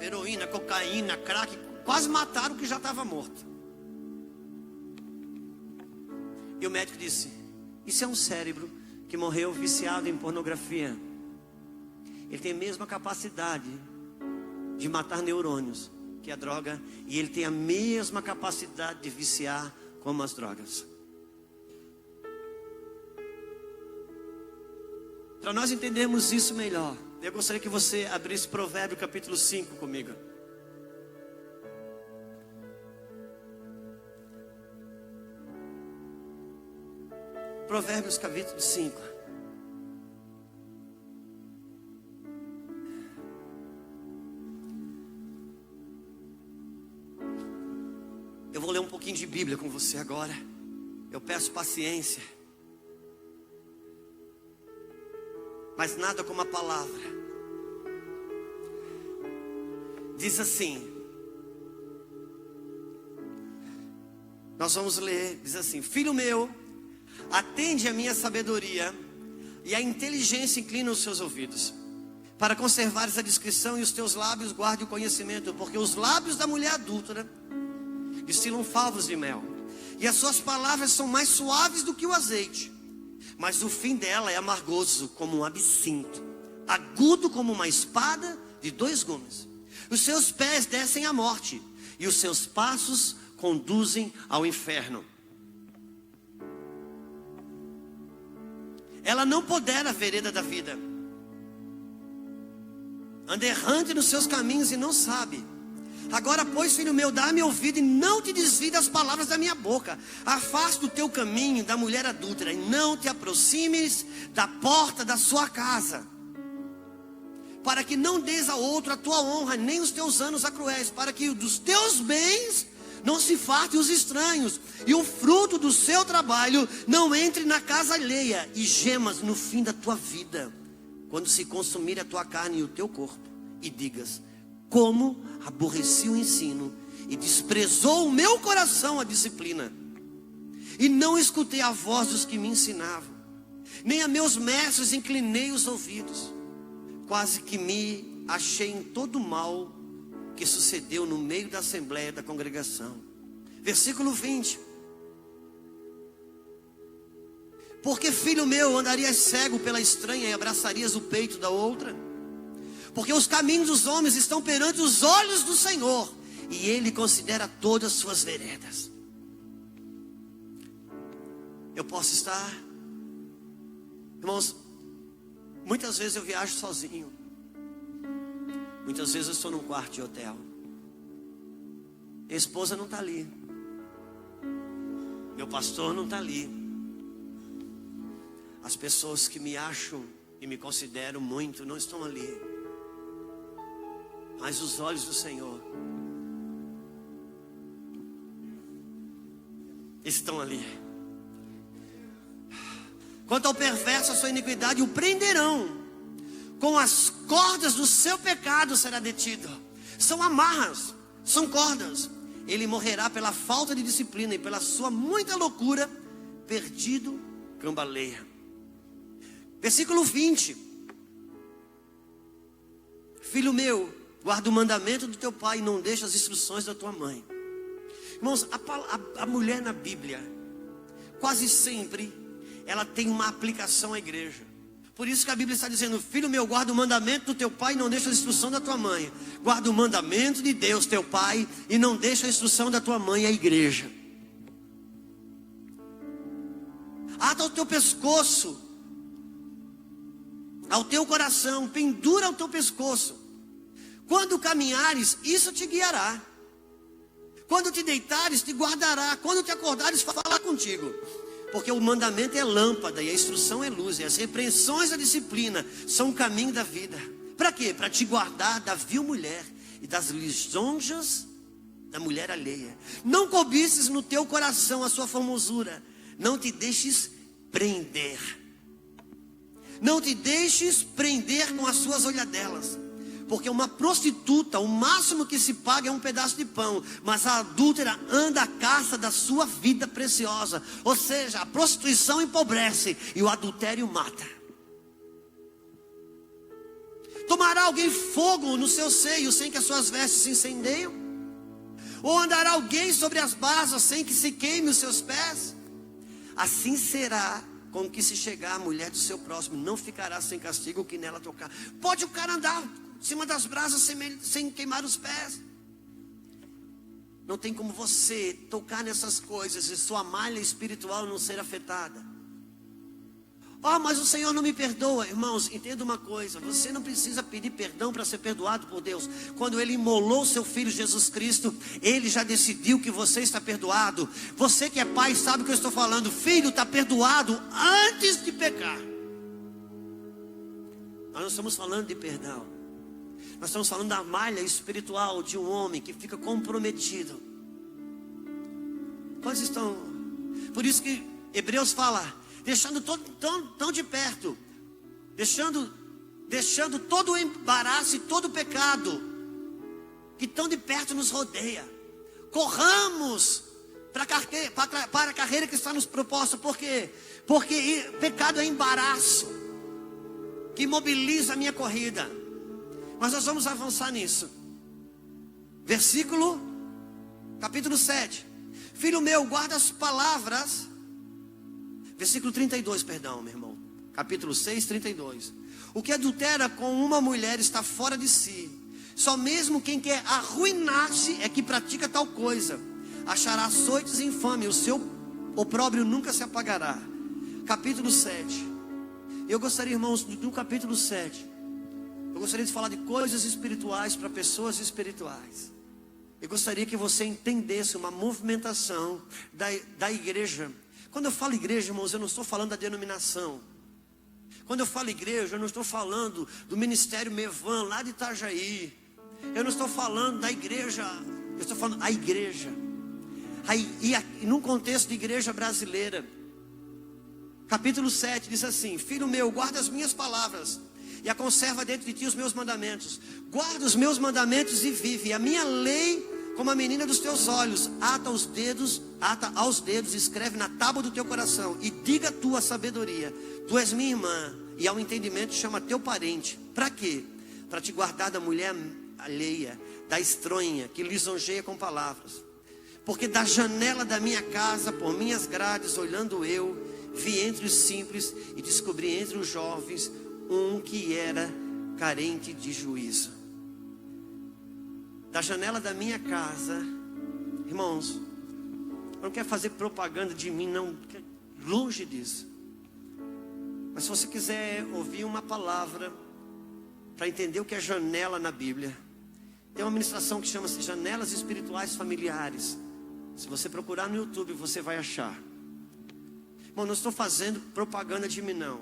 Heroína, cocaína, crack. Quase mataram o que já estava morto. E o médico disse, isso é um cérebro que morreu viciado em pornografia. Ele tem a mesma capacidade de matar neurônios que a droga. E ele tem a mesma capacidade de viciar como as drogas. Para nós entendermos isso melhor, eu gostaria que você abrisse Provérbio capítulo 5 comigo. Provérbios capítulo 5. Eu vou ler um pouquinho de Bíblia com você agora. Eu peço paciência. Mas nada como a palavra. Diz assim. Nós vamos ler, diz assim: filho meu, atende a minha sabedoria, e a inteligência inclina os seus ouvidos, para conservares a discrição, e os teus lábios guarde o conhecimento, porque os lábios da mulher adúltera destilam favos de mel, e as suas palavras são mais suaves do que o azeite, mas o fim dela é amargoso como um absinto, agudo como uma espada de 2 gumes. Os seus pés descem à morte, e os seus passos conduzem ao inferno. ela não pondera a vereda da vida. Anda errante nos seus caminhos e não sabe. Agora, pois, filho meu, dá-me ouvido e não te desvie das palavras da minha boca. Afasta o teu caminho da mulher adúltera e não te aproximes da porta da sua casa, para que não des a outro a tua honra, nem os teus anos a cruéis, para que dos teus bens não se fartem os estranhos, e o fruto do seu trabalho não entre na casa alheia, e gemas no fim da tua vida, quando se consumir a tua carne e o teu corpo, e digas: como aborreci o ensino, e desprezou o meu coração a disciplina, e não escutei a voz dos que me ensinavam, nem a meus mestres inclinei os ouvidos. Quase que me achei em todo o mal que sucedeu no meio da assembleia da congregação. Versículo 20. Porque, filho meu, andarias cego pela estranha e abraçarias o peito da outra? Porque os caminhos dos homens estão perante os olhos do Senhor, e Ele considera todas as suas veredas. Eu posso estar, irmãos, muitas vezes eu viajo sozinho. Muitas vezes eu estou num quarto de hotel. Minha esposa não está ali. Meu pastor não está ali. As pessoas que me acham e me consideram muito não estão ali. Mas os olhos do Senhor estão ali. Quanto ao perverso, a sua iniquidade o prenderão, com as cordas do seu pecado será detido. São amarras, são cordas. Ele morrerá pela falta de disciplina, e pela sua muita loucura, perdido, cambaleia. Versículo 20. Filho meu, guarda o mandamento do teu pai e não deixa as instruções da tua mãe. Irmãos, a mulher na Bíblia, quase sempre, ela tem uma aplicação à igreja. Por isso que a Bíblia está dizendo: filho meu, guarda o mandamento do teu pai e não deixa a instrução da tua mãe. Guarda o mandamento de Deus, teu pai, e não deixa a instrução da tua mãe, a igreja. Ata ao teu pescoço, ao teu coração, pendura ao teu pescoço. Quando caminhares, isso te guiará. Quando te deitares, te guardará. Quando te acordares, falará contigo. Porque o mandamento é lâmpada e a instrução é luz. E as repreensões da disciplina são o caminho da vida. Para quê? Para te guardar da vil mulher e das lisonjas da mulher alheia. Não cobices no teu coração a sua formosura. Não te deixes prender. Não te deixes prender com as suas olhadelas. Porque uma prostituta, o máximo que se paga é um pedaço de pão. Mas a adúltera anda à caça da sua vida preciosa. Ou seja, a prostituição empobrece e o adultério mata. Tomará alguém fogo no seu seio sem que as suas vestes se incendeiam? Ou andará alguém sobre as brasas sem que se queime os seus pés? Assim será com que se chegar a mulher do seu próximo. Não ficará sem castigo o que nela tocar. Pode o cara andar em cima das brasas sem queimar os pés? Não tem como você tocar nessas coisas e sua malha espiritual não ser afetada. Oh, mas o Senhor não me perdoa. Irmãos, entenda uma coisa: você não precisa pedir perdão para ser perdoado por Deus. Quando Ele imolou seu Filho Jesus Cristo, Ele já decidiu que você está perdoado. Você que é pai sabe o que eu estou falando. Filho está perdoado antes de pecar. Nós não estamos falando de perdão. Nós estamos falando da malha espiritual de um homem que fica comprometido. Quais estão? Por isso que Hebreus fala: deixando tão de perto, deixando todo o embaraço e todo o pecado que tão de perto nos rodeia. Corramos para a carreira que está nos proposta. Por quê? Porque pecado é embaraço que imobiliza a minha corrida. Mas nós vamos avançar nisso. Capítulo 7. Filho meu, guarda as palavras. Versículo 32, perdão, meu irmão. Capítulo 6, 32. O que adultera com uma mulher está fora de si. Só mesmo quem quer arruinar-se é que pratica tal coisa. Achará açoites infame, o seu opróbrio nunca se apagará. Capítulo 7. Eu gostaria, irmãos, no capítulo 7, eu gostaria de falar de coisas espirituais para pessoas espirituais. Eu gostaria que você entendesse uma movimentação da igreja. Quando eu falo igreja, irmãos, eu não estou falando da denominação. Quando eu falo igreja, eu não estou falando do Ministério Mevan lá de Itajaí. Eu não estou falando da igreja, eu estou falando a igreja. E num contexto de igreja brasileira. Capítulo 7 diz assim: filho meu, guarda as minhas palavras e a conserva dentro de ti os meus mandamentos. Guarda os meus mandamentos e vive. E a minha lei como a menina dos teus olhos. Ata aos dedos, escreve na tábua do teu coração. E diga tu a sabedoria: tu és minha irmã. E ao entendimento chama teu parente. Para quê? Para te guardar da mulher alheia, da estranha, que lisonjeia com palavras. Porque da janela da minha casa, por minhas grades, olhando eu, vi entre os simples e descobri entre os jovens um que era carente de juízo. Da janela da minha casa, irmãos, eu não quero fazer propaganda de mim, não, longe disso. Mas se você quiser ouvir uma palavra para entender o que é janela na Bíblia, tem uma ministração que chama-se Janelas Espirituais Familiares. Se você procurar no YouTube, você vai achar. Irmão, não estou fazendo propaganda de mim, não.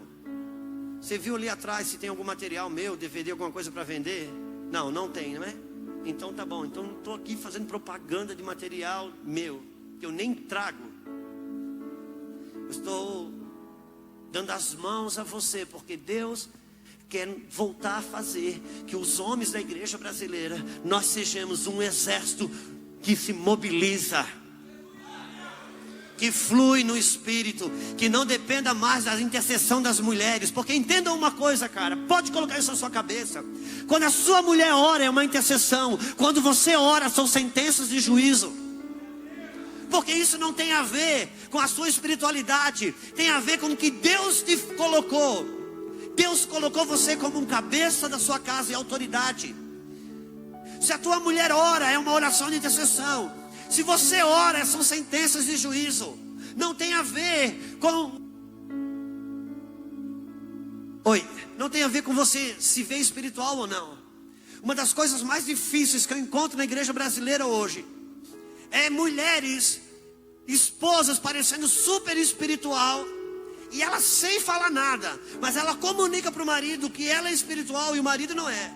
Você viu ali atrás se tem algum material meu, DVD, alguma coisa para vender? Não, não tem, não é? Então tá bom, então não estou aqui fazendo propaganda de material meu, que eu nem trago. Eu estou dando as mãos a você, porque Deus quer voltar a fazer que os homens da igreja brasileira, nós sejamos um exército que se mobiliza, que flui no Espírito, que não dependa mais da intercessão das mulheres. Porque entendam uma coisa, cara, pode colocar isso na sua cabeça: quando a sua mulher ora é uma intercessão, quando você ora são sentenças de juízo. Porque isso não tem a ver com a sua espiritualidade, tem a ver com o que Deus te colocou. Deus colocou você como um cabeça da sua casa e autoridade. Se a tua mulher ora, é uma oração de intercessão. Se você ora, são sentenças de juízo. Não tem a ver com... Não tem a ver com você se ver espiritual ou não. Uma das coisas mais difíceis que eu encontro na igreja brasileira hoje é mulheres, esposas parecendo super espiritual, e ela sem falar nada, mas ela comunica para o marido que ela é espiritual e o marido não é.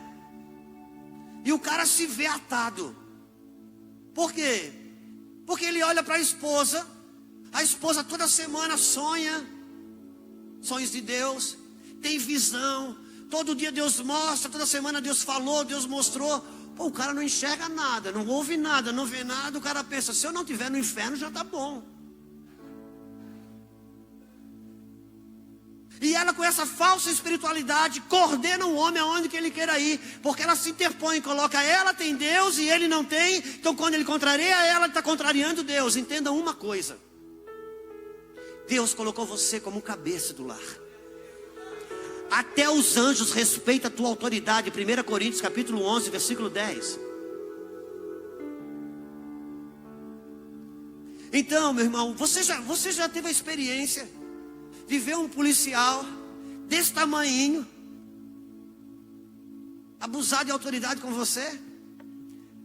E o cara se vê atado. Por quê? Porque ele olha para a esposa toda semana sonha sonhos de Deus, tem visão, todo dia Deus mostra, toda semana Deus falou, Deus mostrou. Pô, o cara não enxerga nada, não ouve nada, não vê nada. O cara pensa: se eu não estiver no inferno já está bom. E ela, com essa falsa espiritualidade, coordena o homem aonde que ele queira ir, porque ela se interpõe, coloca: ela tem Deus e ele não tem. Então quando ele contraria ela, ele está contrariando Deus. Entendam uma coisa: Deus colocou você como cabeça do lar. Até os anjos respeitam a tua autoridade. 1 Coríntios capítulo 11, versículo 10. Então, meu irmão, você já teve a experiência de ver um policial desse tamanhinho abusar de autoridade com você?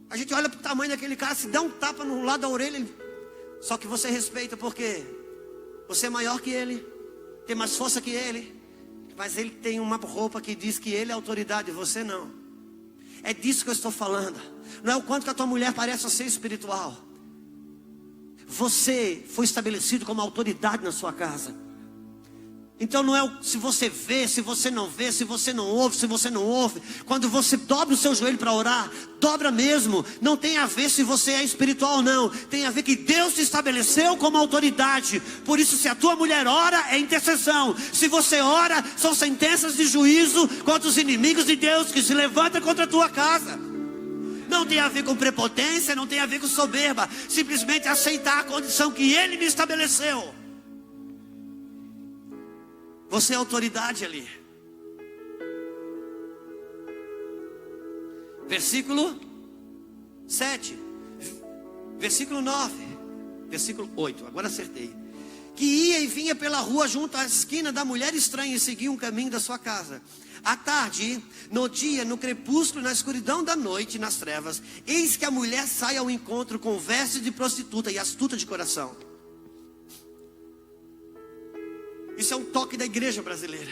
A gente olha para o tamanho daquele cara, se dá um tapa no lado da orelha, só que você respeita, porque você é maior que ele, tem mais força que ele, mas ele tem uma roupa que diz que ele é autoridade e você não. É disso que eu estou falando. Não é o quanto que a tua mulher parece ser espiritual. Você foi estabelecido como autoridade na sua casa. Então não é se você vê, se você não vê, se você não ouve, se você não ouve. Quando você dobra o seu joelho para orar, dobra mesmo. Não tem a ver se você é espiritual ou não. Tem a ver que Deus te estabeleceu como autoridade. Por isso, se a tua mulher ora, é intercessão. Se você ora, são sentenças de juízo contra os inimigos de Deus que se levantam contra a tua casa. Não tem a ver com prepotência, não tem a ver com soberba. Simplesmente aceitar a condição que Ele me estabeleceu. Você é autoridade ali. Versículo 7. Versículo 9. Versículo 8. Agora acertei. que ia e vinha pela rua junto à esquina da mulher estranha e seguia um caminho da sua casa. À tarde, no dia, no crepúsculo, na escuridão da noite, nas trevas, eis que a mulher sai ao encontro com vestes de prostituta e astuta de coração. Isso é um toque da igreja brasileira.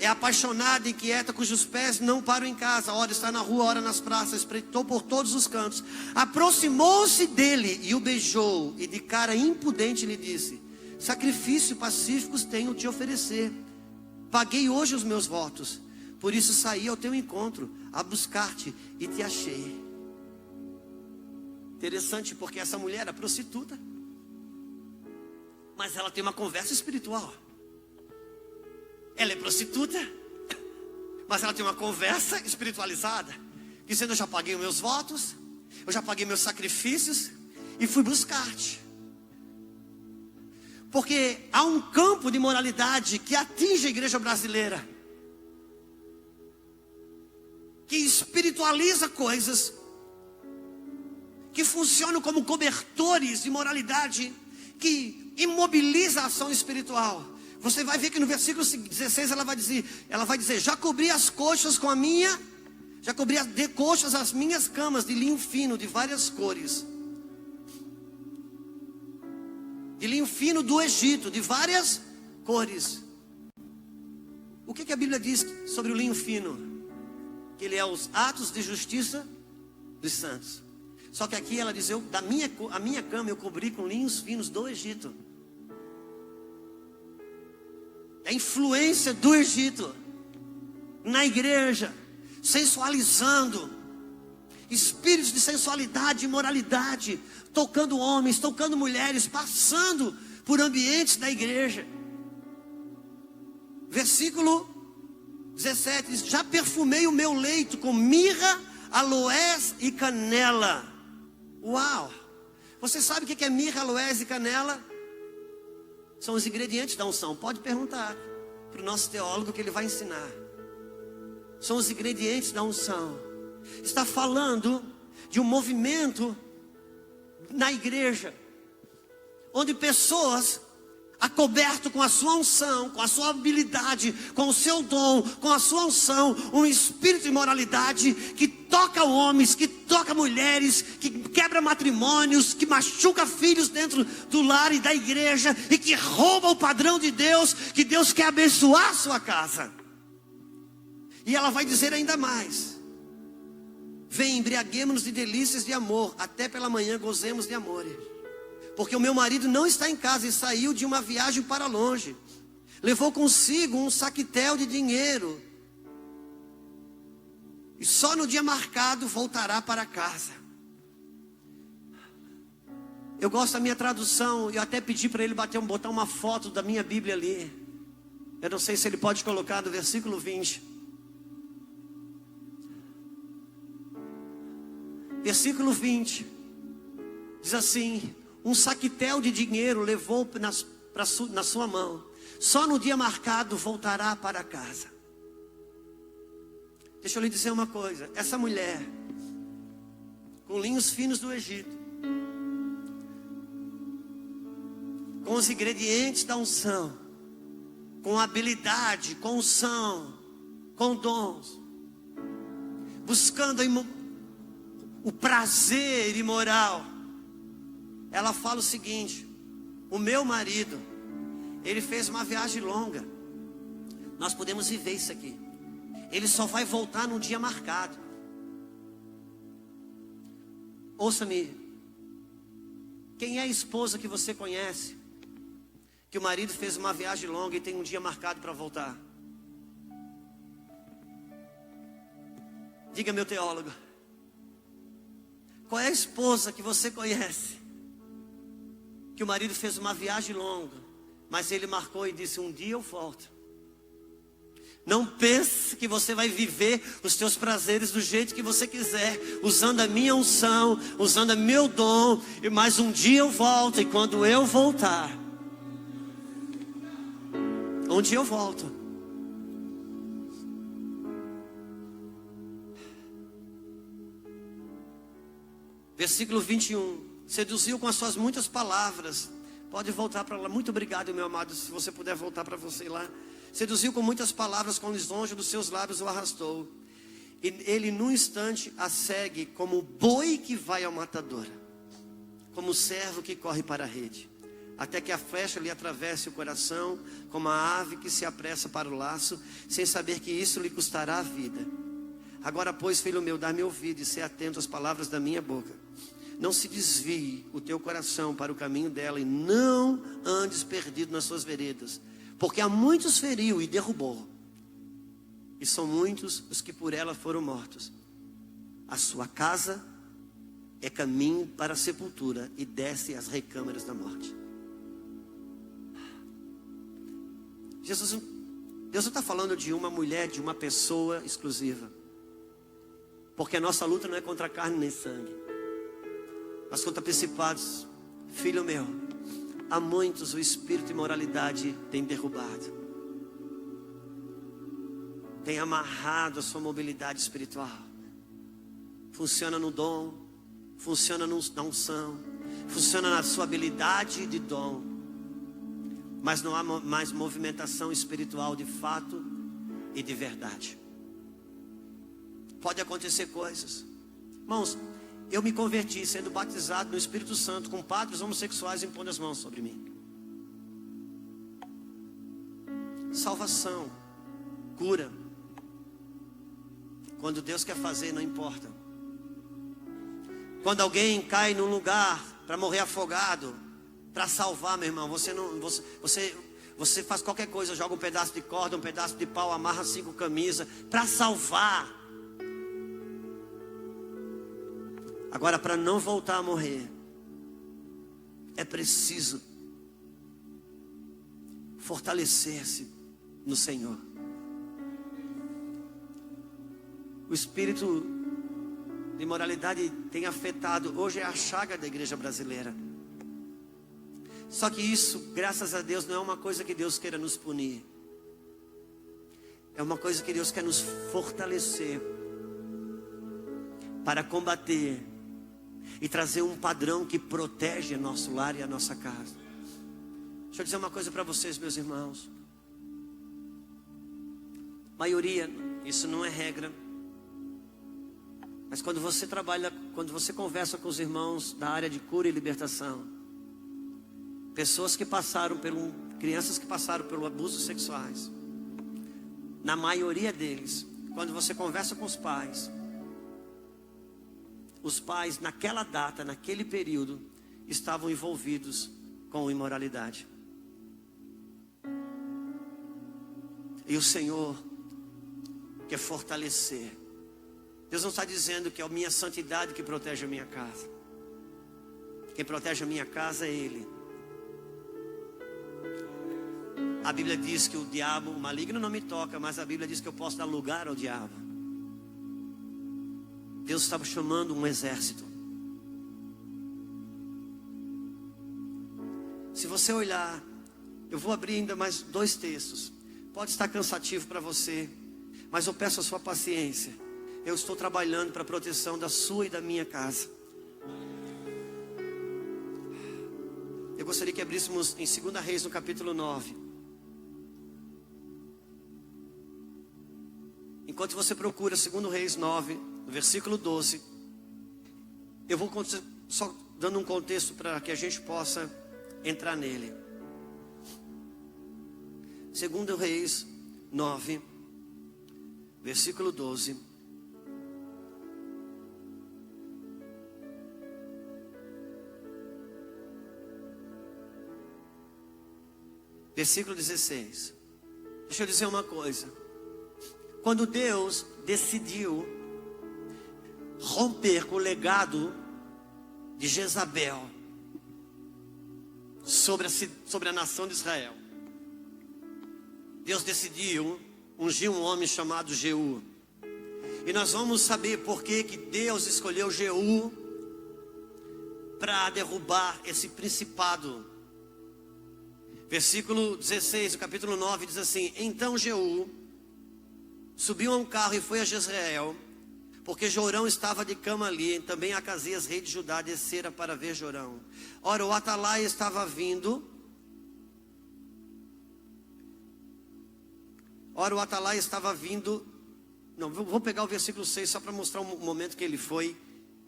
É apaixonada, inquieta, cujos pés não param em casa. Ora está na rua, ora nas praças, espreitou por todos os cantos. Aproximou-se dele e o beijou, e de cara impudente lhe disse: sacrifício pacíficos tenho te oferecer. Paguei hoje os meus votos, por isso saí ao teu encontro, a buscar-te e te achei. Interessante, porque essa mulher era prostituta, mas ela tem uma conversa espiritual. Ela é prostituta, mas ela tem uma conversa espiritualizada, dizendo: eu já paguei os meus votos, eu já paguei meus sacrifícios e fui buscar-te. Porque há um campo de moralidade que atinge a igreja brasileira, que espiritualiza coisas, que funcionam como cobertores de moralidade, que imobiliza a ação espiritual. Você vai ver que no versículo 16 ela vai dizer: já cobri as coxas com a minha, já cobri de coxas as minhas camas de linho fino de várias cores. De linho fino do Egito, de várias cores. O que a Bíblia diz sobre o linho fino? Que ele é os atos de justiça dos santos. Só que aqui ela diz: a minha cama eu cobri com linhos finos do Egito. É a influência do Egito na igreja, sensualizando, espíritos de sensualidade e imoralidade, tocando homens, tocando mulheres, passando por ambientes da igreja. Versículo 17 diz: já perfumei o meu leito com mirra, aloés e canela. Uau! Você sabe o que é mirra, aloés e canela? São os ingredientes da unção. Pode perguntar para o nosso teólogo, que ele vai ensinar. São os ingredientes da unção. Está falando de um movimento na igreja, onde pessoas, acoberto com a sua unção, com a sua habilidade, com o seu dom, com a sua unção, um espírito de moralidade que toca homens, que toca mulheres, que quebra matrimônios, que machuca filhos dentro do lar e da igreja, e que rouba o padrão de Deus, que Deus quer abençoar a sua casa. E ela vai dizer ainda mais: vem, embriaguemos-nos de delícias de amor, até pela manhã gozemos de amor. Porque o meu marido não está em casa e saiu de uma viagem para longe. Levou consigo um saquetel de dinheiro. E só no dia marcado voltará para casa. Eu gosto da minha tradução. Eu até pedi para ele botar uma foto da minha Bíblia ali. Eu não sei se ele pode colocar no versículo 20. Versículo 20. Diz assim: um saquetel de dinheiro levou na sua mão. Só no dia marcado voltará para casa. Deixa eu lhe dizer uma coisa. Essa mulher, com linhos finos do Egito, com os ingredientes da unção, com habilidade, com unção, com dons, buscando o prazer imoral, ela fala o seguinte: o meu marido, ele fez uma viagem longa, nós podemos viver isso aqui, ele só vai voltar num dia marcado. Ouça-me, quem é a esposa que você conhece, que o marido fez uma viagem longa e tem um dia marcado para voltar? Diga, meu teólogo, qual é a esposa que você conhece, que o marido fez uma viagem longa, mas ele marcou e disse: um dia eu volto? Não pense que você vai viver os teus prazeres do jeito que você quiser, usando a minha unção, usando o meu dom, mas um dia eu volto, e quando eu voltar, um dia eu volto. Versículo 21. Seduziu com as suas muitas palavras, Pode voltar para lá. Muito obrigado, meu amado, se você puder voltar para você lá. Seduziu com muitas palavras, com lisonja dos seus lábios o arrastou. E ele num instante a segue como boi que vai ao matador, como servo que corre para a rede, até que a flecha lhe atravesse o coração, como a ave que se apressa para o laço, sem saber que isso lhe custará a vida. Agora, pois, filho meu, dá-me ouvido e sê atento às palavras da minha boca. Não se desvie o teu coração para o caminho dela, e não andes perdido nas suas veredas, porque a muitos feriu e derrubou, e são muitos os que por ela foram mortos. A sua casa é caminho para a sepultura, e desce às recâmaras da morte. Deus não está falando de uma mulher, de uma pessoa exclusiva, porque a nossa luta não é contra carne nem sangue, mas contra principados. Filho meu, a muitos o espírito de imoralidade tem derrubado, tem amarrado a sua mobilidade espiritual. Funciona no dom, funciona na unção, funciona na sua habilidade de dom, mas não há mais movimentação espiritual de fato e de verdade. Pode acontecer coisas. Irmãos, eu me converti sendo batizado no Espírito Santo, com padres homossexuais impondo as mãos sobre mim. Salvação, cura. Quando Deus quer fazer, não importa. Quando alguém cai num lugar para morrer afogado, para salvar, meu irmão, você faz qualquer coisa, joga um pedaço de corda, um pedaço de pau, amarra 5 camisas para salvar. Agora, para não voltar a morrer, é preciso fortalecer-se no Senhor. O espírito de imoralidade tem afetado, hoje é a chaga da igreja brasileira. Só que isso, graças a Deus, não é uma coisa que Deus queira nos punir. É uma coisa que Deus quer nos fortalecer para combater e trazer um padrão que protege nosso lar e a nossa casa. Deixa eu dizer uma coisa para vocês, meus irmãos. Maioria, isso não é regra, mas quando você trabalha, quando você conversa com os irmãos da área de cura e libertação, pessoas que passaram crianças que passaram pelo abusos sexuais, na maioria deles, quando você conversa com os pais naquela data, naquele período, estavam envolvidos com imoralidade. E o Senhor quer fortalecer. Deus não está dizendo que é a minha santidade que protege a minha casa. Quem protege a minha casa é Ele. A Bíblia diz que o diabo, o maligno não me toca, mas a Bíblia diz que eu posso dar lugar ao diabo. Deus estava chamando um exército. Se você olhar, eu vou abrir ainda mais 2 textos. Pode estar cansativo para você, mas eu peço a sua paciência. Eu estou trabalhando para a proteção da sua e da minha casa. Eu gostaria que abríssemos em 2 Reis, no capítulo 9. Enquanto você procura 2 Reis 9, no versículo 12, eu vou só dando um contexto para que a gente possa entrar nele. 2 Reis 9, versículo 12. Versículo 16. Deixa eu dizer uma coisa. Quando Deus decidiu romper com o legado de Jezabel sobre a nação de Israel, Deus decidiu ungir um homem chamado Jeú. E nós vamos saber por que Deus escolheu Jeú para derrubar esse principado. Versículo 16 do capítulo 9 diz assim: Então Jeú subiu a um carro e foi a Jezreel, porque Jorão estava de cama ali. Também Acasias, rei de Judá, descera para ver Jorão. Ora, o atalaia estava vindo. Não, vou pegar o versículo 6 só para mostrar o momento que ele foi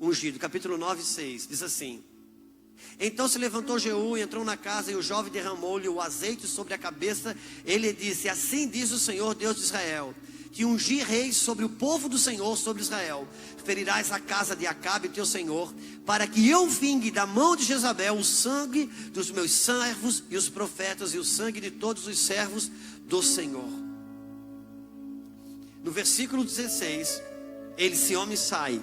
ungido. Capítulo 9, 6. Diz assim: então se levantou Jeú e entrou na casa, e o jovem derramou-lhe o azeite sobre a cabeça. Ele disse: assim diz o Senhor Deus de Israel, que ungi reis sobre o povo do Senhor, sobre Israel. Ferirás a casa de Acabe teu senhor, para que eu vingue da mão de Jezabel o sangue dos meus servos e os profetas, e o sangue de todos os servos do Senhor. No versículo 16, esse homem sai.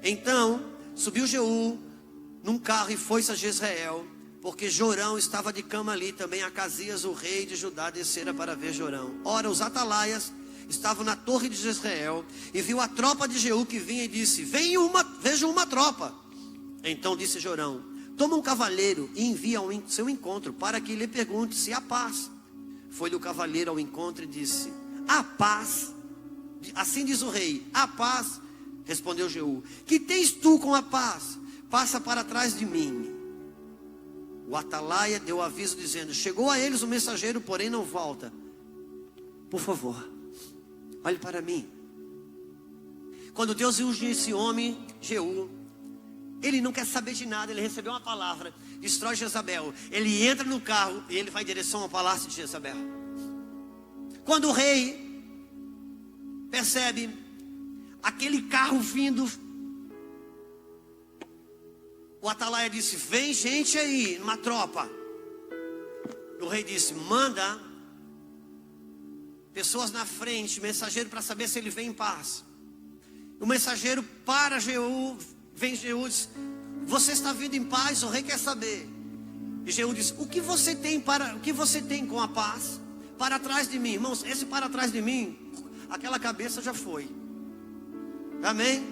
Então subiu Jeú num carro e foi-se a Jezreel, porque Jorão estava de cama ali. Também Acasias, o rei de Judá, descera para ver Jorão. Ora, os atalaias estavam na torre de Jezreel, e viu a tropa de Jeú que vinha, e disse: vejo uma tropa. Então disse Jorão: toma um cavaleiro e envia ao seu encontro, para que lhe pergunte se há paz. Foi-lhe o cavaleiro ao encontro e disse: há paz. Assim diz o rei: há paz. Respondeu Jeú: que tens tu com a paz? Passa para trás de mim. O atalaia deu aviso dizendo: chegou a eles o mensageiro, porém não volta. Por favor, olhe para mim. Quando Deus ungiu esse homem, Jeú, ele não quer saber de nada. Ele recebeu uma palavra: destrói Jezabel. Ele entra no carro e ele vai em direção ao palácio de Jezabel. Quando o rei percebe aquele carro vindo, o atalaia disse: vem gente aí, uma tropa. O rei disse: manda pessoas na frente, mensageiro, para saber se ele vem em paz. O mensageiro para Jeú, vem Jeú, diz: você está vindo em paz? O rei quer saber. E Jeú diz: o que você tem com a paz? Para trás de mim. Irmãos, esse para trás de mim, aquela cabeça já foi. Amém?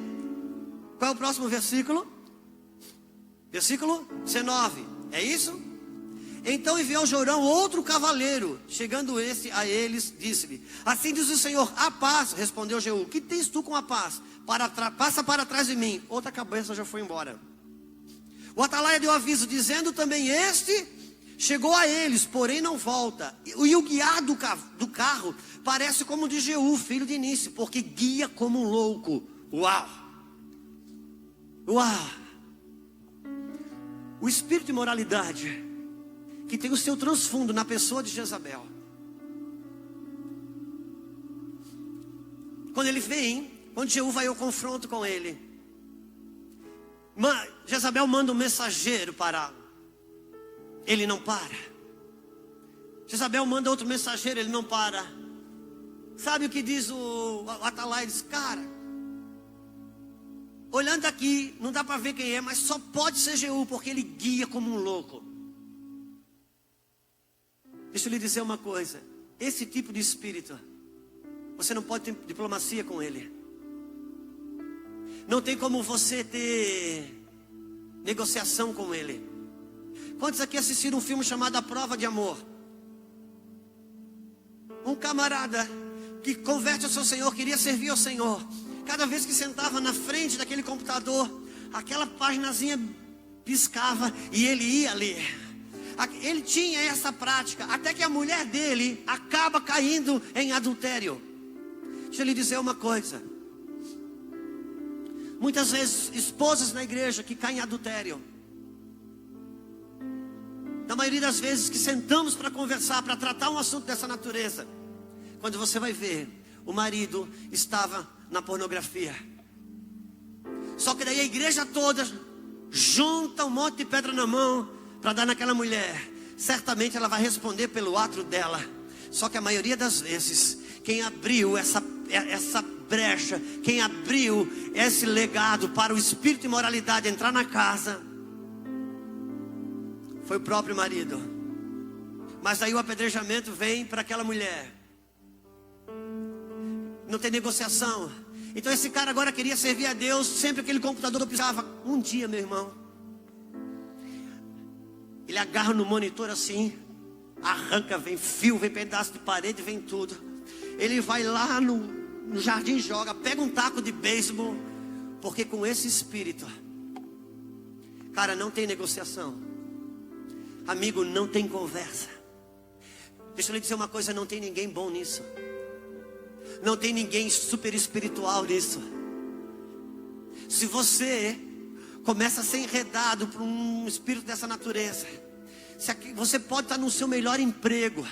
Qual é o próximo versículo? Versículo 19, é isso? Então enviou Jorão outro cavaleiro. Chegando a eles, disse-lhe: assim diz o Senhor, a paz. Respondeu Jeú: que tens tu com a paz? Passa para trás de mim. Outra cabeça já foi embora. O atalaia deu aviso, dizendo também: este chegou a eles, porém não volta. E o guiar do carro parece como o de Jeú, filho de Nício, porque guia como um louco. Uau! Uau! O espírito de imoralidade que tem o seu transfundo na pessoa de Jezabel. Quando Jeú vai ao confronto com ele, Jezabel manda um mensageiro parar. Ele não para. Jezabel manda outro mensageiro, ele não para. Sabe o que diz o atalaia? Diz: cara, olhando aqui, não dá para ver quem é, mas só pode ser Jeú, porque ele guia como um louco. Deixa eu lhe dizer uma coisa: esse tipo de espírito, você não pode ter diplomacia com ele. Não tem como você ter negociação com ele. Quantos aqui assistiram um filme chamado A Prova de Amor? Um camarada que converte ao seu Senhor, queria servir ao Senhor. Cada vez que sentava na frente daquele computador, aquela paginazinha piscava e ele ia ler. Ele tinha essa prática, até que a mulher dele acaba caindo em adultério. Deixa eu lhe dizer uma coisa: muitas vezes esposas na igreja que caem em adultério, na maioria das vezes que sentamos para conversar, para tratar um assunto dessa natureza, quando você vai ver, o marido estava na pornografia. Só que daí a igreja toda junta um monte de pedra na mão para dar naquela mulher. Certamente ela vai responder pelo ato dela. Só que a maioria das vezes, quem abriu essa brecha, quem abriu esse legado para o espírito de imoralidade entrar na casa, foi o próprio marido. Mas aí o apedrejamento vem para aquela mulher. Não tem negociação. Então esse cara agora queria servir a Deus. Sempre aquele computador pisava. Um dia, meu irmão, ele agarra no monitor assim, arranca, vem fio, vem pedaço de parede, vem tudo. Ele vai lá no jardim, joga, pega um taco de beisebol, porque com esse espírito, cara, não tem negociação, amigo, não tem conversa. Deixa eu lhe dizer uma coisa, não tem ninguém bom nisso, não tem ninguém super espiritual nisso. Se você começa a ser enredado por um espírito dessa natureza, você pode estar no seu melhor emprego,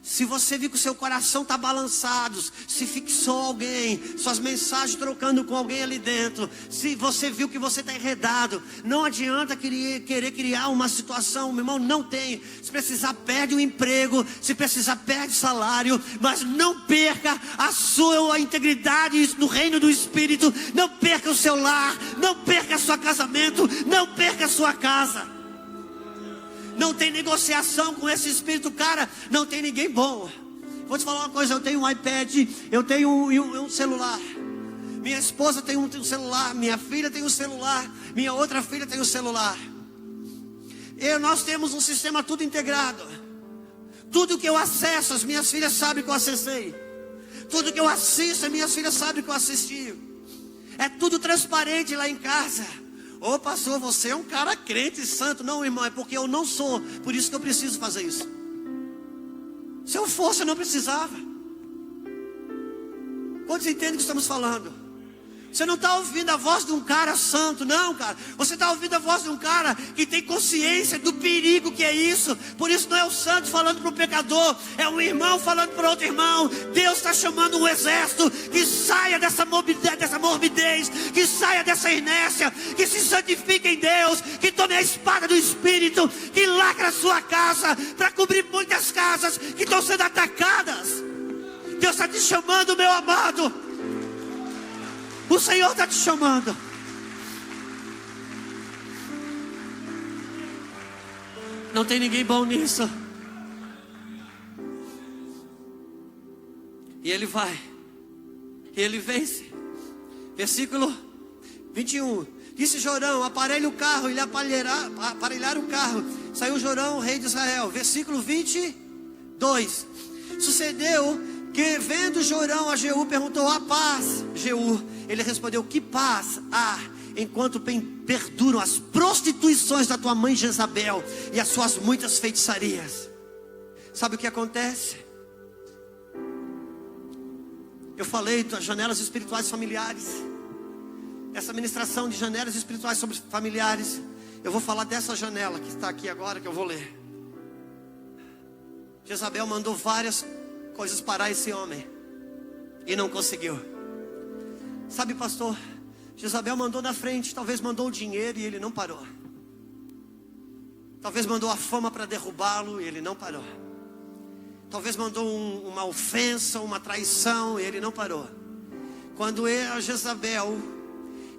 se você viu que o seu coração está balançado, se fixou alguém, suas mensagens trocando com alguém ali dentro, se você viu que você está enredado, não adianta querer criar uma situação, meu irmão, não tem. Se precisar, perde o emprego, se precisar, perde salário, mas não perca a sua integridade no reino do Espírito, não perca o seu lar, não perca o seu casamento, não perca a sua casa. Não tem negociação com esse espírito, cara, não tem ninguém bom. Vou te falar uma coisa, eu tenho um iPad, eu tenho um celular. Minha esposa tem um celular, minha filha tem um celular, minha outra filha tem um celular. Nós temos um sistema tudo integrado. Tudo que eu acesso, as minhas filhas sabem que eu acessei. Tudo que eu assisto, as minhas filhas sabem que eu assisti. É tudo transparente lá em casa. Ô pastor, você é um cara crente e santo. Não, irmão, é porque eu não sou. Por isso que eu preciso fazer isso. Se eu fosse, eu não precisava. Quantos entendem o que estamos falando? Você não está ouvindo a voz de um cara santo, não, cara. Você está ouvindo a voz de um cara que tem consciência do perigo que é isso. Por isso não é o santo falando para o pecador, é um irmão falando para outro irmão. Deus está chamando um exército que saia dessa morbidez, que saia dessa inércia, que se santifique em Deus, que tome a espada do Espírito, que lacra a sua casa, para cobrir muitas casas que estão sendo atacadas. Deus está te chamando, meu amado. O Senhor está te chamando. Não tem ninguém bom nisso. E ele vai. E ele vence. Versículo 21. Disse Jorão: aparelhe o carro. Ele aparelhar o carro. Saiu Jorão, rei de Israel. Versículo 22. Sucedeu que, vendo Jorão a Jeú, perguntou: a paz, Jeú? Ele respondeu: que paz há, enquanto perduram as prostituições da tua mãe Jezabel e as suas muitas feitiçarias. Sabe o que acontece? Eu falei das janelas espirituais familiares. Essa ministração de janelas espirituais sobre familiares, eu vou falar dessa janela que está aqui agora, que eu vou ler. Jezabel mandou várias coisas parar esse homem e não conseguiu. Sabe, pastor, Jezabel mandou na frente, talvez mandou o dinheiro e ele não parou. Talvez mandou a fama para derrubá-lo e ele não parou. Talvez mandou uma ofensa, uma traição e ele não parou. Quando a Jezabel,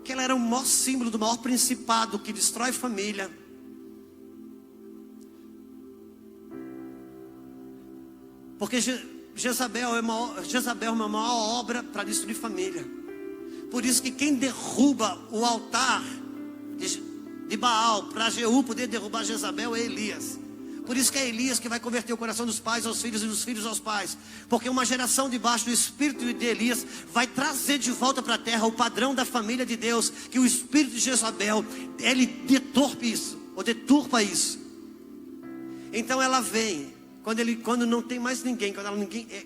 que ela era o maior símbolo do maior principado que destrói família, porque Jezabel é uma maior obra para destruir família. Por isso que quem derruba o altar de Baal para Jeú poder derrubar Jezabel é Elias. Por isso que é Elias que vai converter o coração dos pais aos filhos e dos filhos aos pais. Porque uma geração debaixo do espírito de Elias vai trazer de volta para a terra o padrão da família de Deus. Que o espírito de Jezabel, ele deturpa isso. Então ela vem. Quando não tem mais ninguém,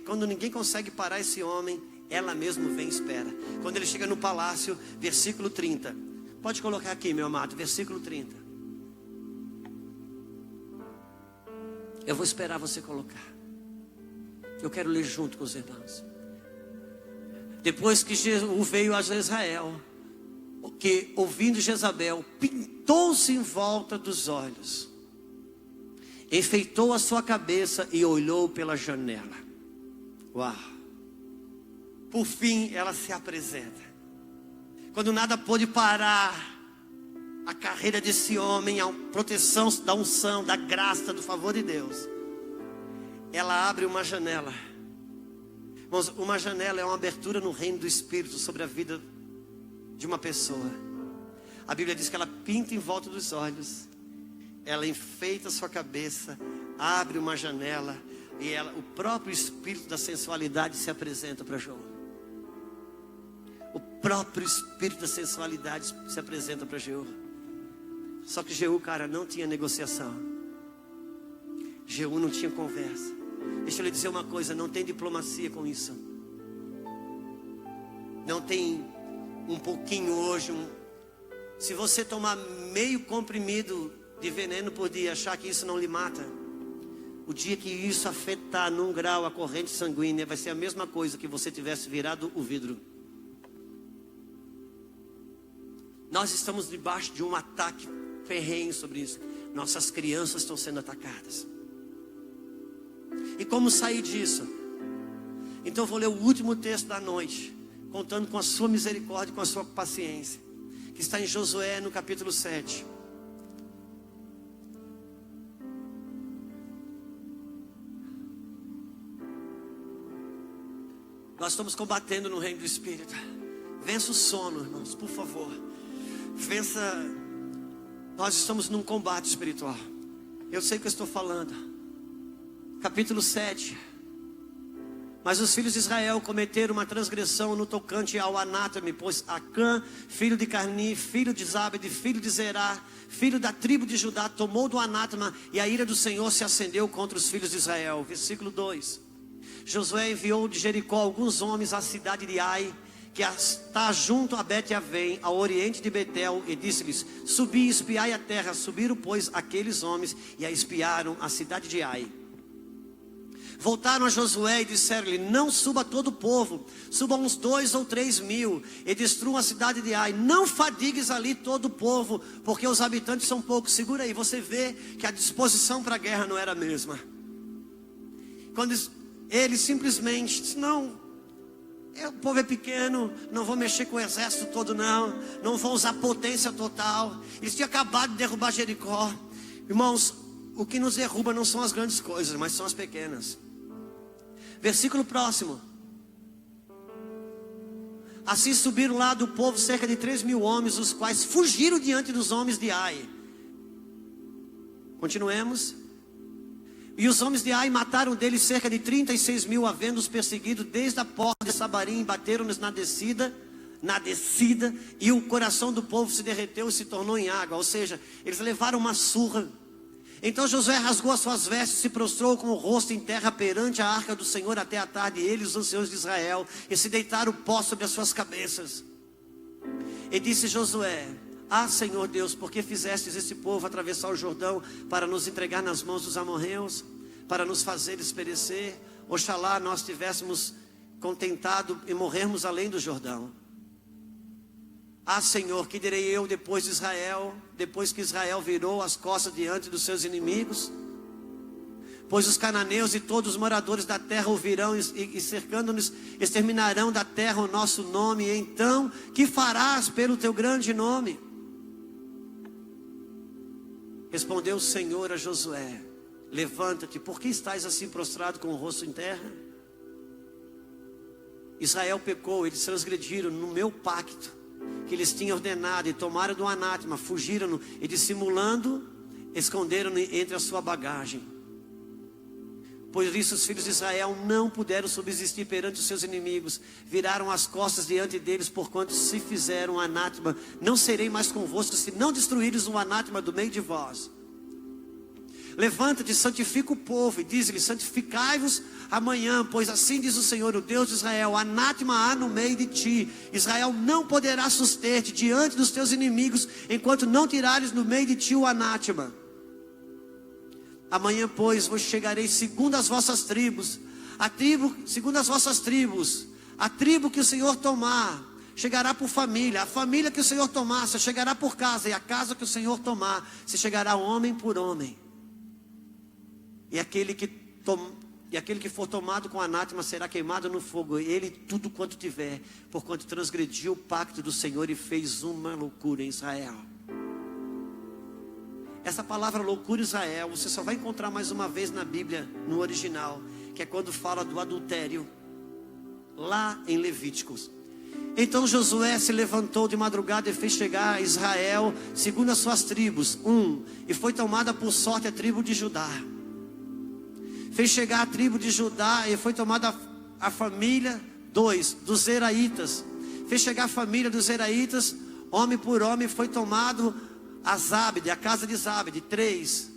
quando ninguém consegue parar esse homem, ela mesmo vem e espera. Quando ele chega no palácio, versículo 30. Pode colocar aqui, meu amado, versículo 30. Eu vou esperar você colocar. Eu quero ler junto com os irmãos. Depois que Jesus veio a Israel, que ouvindo Jezabel, pintou-se em volta dos olhos, enfeitou a sua cabeça e olhou pela janela. Uau! Por fim ela se apresenta. Quando nada pôde parar a carreira desse homem, a proteção da unção, da graça, do favor de Deus, ela abre uma janela. Irmãos, uma janela é uma abertura no reino do Espírito sobre a vida de uma pessoa. A Bíblia diz que ela pinta em volta dos olhos, ela enfeita a sua cabeça, abre uma janela e o próprio espírito da sensualidade se apresenta para João. próprio espírito da sensualidade se apresenta para Jeú. Só que Jeú, cara, não tinha negociação. Jeú não tinha conversa. Deixa eu lhe dizer uma coisa, não tem diplomacia com isso. Não tem um pouquinho hoje. Se você tomar meio comprimido de veneno por dia, achar que isso não lhe mata, o dia que isso afetar num grau a corrente sanguínea, vai ser a mesma coisa que você tivesse virado o vidro. Nós estamos debaixo de um ataque ferrenho sobre isso. Nossas crianças estão sendo atacadas. E como sair disso? Então eu vou ler o último texto da noite, contando com a sua misericórdia e com a sua paciência, que está em Josué no capítulo 7. Nós estamos combatendo no reino do Espírito. Vença o sono, irmãos, por favor. Vença. Nós estamos num combate espiritual. Eu sei o que eu estou falando. Capítulo 7. Mas os filhos de Israel cometeram uma transgressão no tocante ao anátema, pois Acã, filho de Carni, filho de Zabed, filho de Zerá, filho da tribo de Judá, tomou do anátema, e a ira do Senhor se acendeu contra os filhos de Israel. Versículo 2. Josué enviou de Jericó alguns homens à cidade de Ai, que está junto a Bet-Avém, ao oriente de Betel, e disse-lhes: subi e espiai a terra. Subiram, pois, aqueles homens e a espiaram a cidade de Ai. Voltaram a Josué e disseram-lhe: não suba todo o povo, subam uns 2 ou 3 mil e destruam a cidade de Ai. Não fadigues ali todo o povo, porque os habitantes são poucos. Segura aí, você vê que a disposição para a guerra não era a mesma. Quando ele simplesmente disse: não, o povo é pequeno, não vou mexer com o exército todo não vou usar potência total. Eles tinham acabado de derrubar Jericó. Irmãos, o que nos derruba não são as grandes coisas, mas são as pequenas. Versículo próximo. Assim subiram lá do povo cerca de 3 mil homens, os quais fugiram diante dos homens de Ai. Continuemos. E os homens de Ai mataram deles cerca de 36 mil, havendo-os perseguido desde a porta de Sabarim, bateram-nos na descida, e o coração do povo se derreteu e se tornou em água. Ou seja, eles levaram uma surra. Então Josué rasgou as suas vestes, se prostrou com o rosto em terra perante a arca do Senhor até a tarde, ele e os anciãos de Israel, e se deitaram pó sobre as suas cabeças. E disse Josué: ah, Senhor Deus, por que fizestes esse povo atravessar o Jordão para nos entregar nas mãos dos amorreus, para nos fazeres perecer? Oxalá nós tivéssemos contentado e morrermos além do Jordão. Ah, Senhor, que direi eu depois de Israel, depois que Israel virou as costas diante dos seus inimigos? Pois os cananeus e todos os moradores da terra ouvirão e cercando-nos, exterminarão da terra o nosso nome. E então, que farás pelo teu grande nome? Respondeu o Senhor a Josué: levanta-te, por que estás assim prostrado com o rosto em terra? Israel pecou, eles transgrediram no meu pacto que eles tinham ordenado, e tomaram do anátema, fugiram e dissimulando, esconderam-no entre a sua bagagem. Por isso os filhos de Israel não puderam subsistir perante os seus inimigos, viraram as costas diante deles, porquanto se fizeram um anátema. Não serei mais convosco, se não destruíres um anátema do meio de vós. Levanta-te, santifica o povo, e diz-lhe: santificai-vos amanhã, pois assim diz o Senhor, o Deus de Israel: anátema há no meio de ti. Israel não poderá suster-te diante dos teus inimigos, enquanto não tirares no meio de ti o anátema. Amanhã, pois, vos chegarei segundo as vossas tribos, segundo as vossas tribos, a tribo que o Senhor tomar, chegará por família, a família que o Senhor tomar, se chegará por casa, e a casa que o Senhor tomar, se chegará homem por homem. E aquele que for tomado com anátema será queimado no fogo, ele tudo quanto tiver, porquanto transgrediu o pacto do Senhor e fez uma loucura em Israel. Essa palavra loucura Israel, você só vai encontrar mais uma vez na Bíblia, no original, que é quando fala do adultério, lá em Levíticos. Então Josué se levantou de madrugada e fez chegar a Israel, segundo as suas tribos, e foi tomada por sorte a tribo de Judá. Fez chegar a tribo de Judá e foi tomada a família, 2, dos Zeraitas. Fez chegar a família dos Zeraitas, homem por homem, foi tomado a Zábide, a casa de Zábide, 3.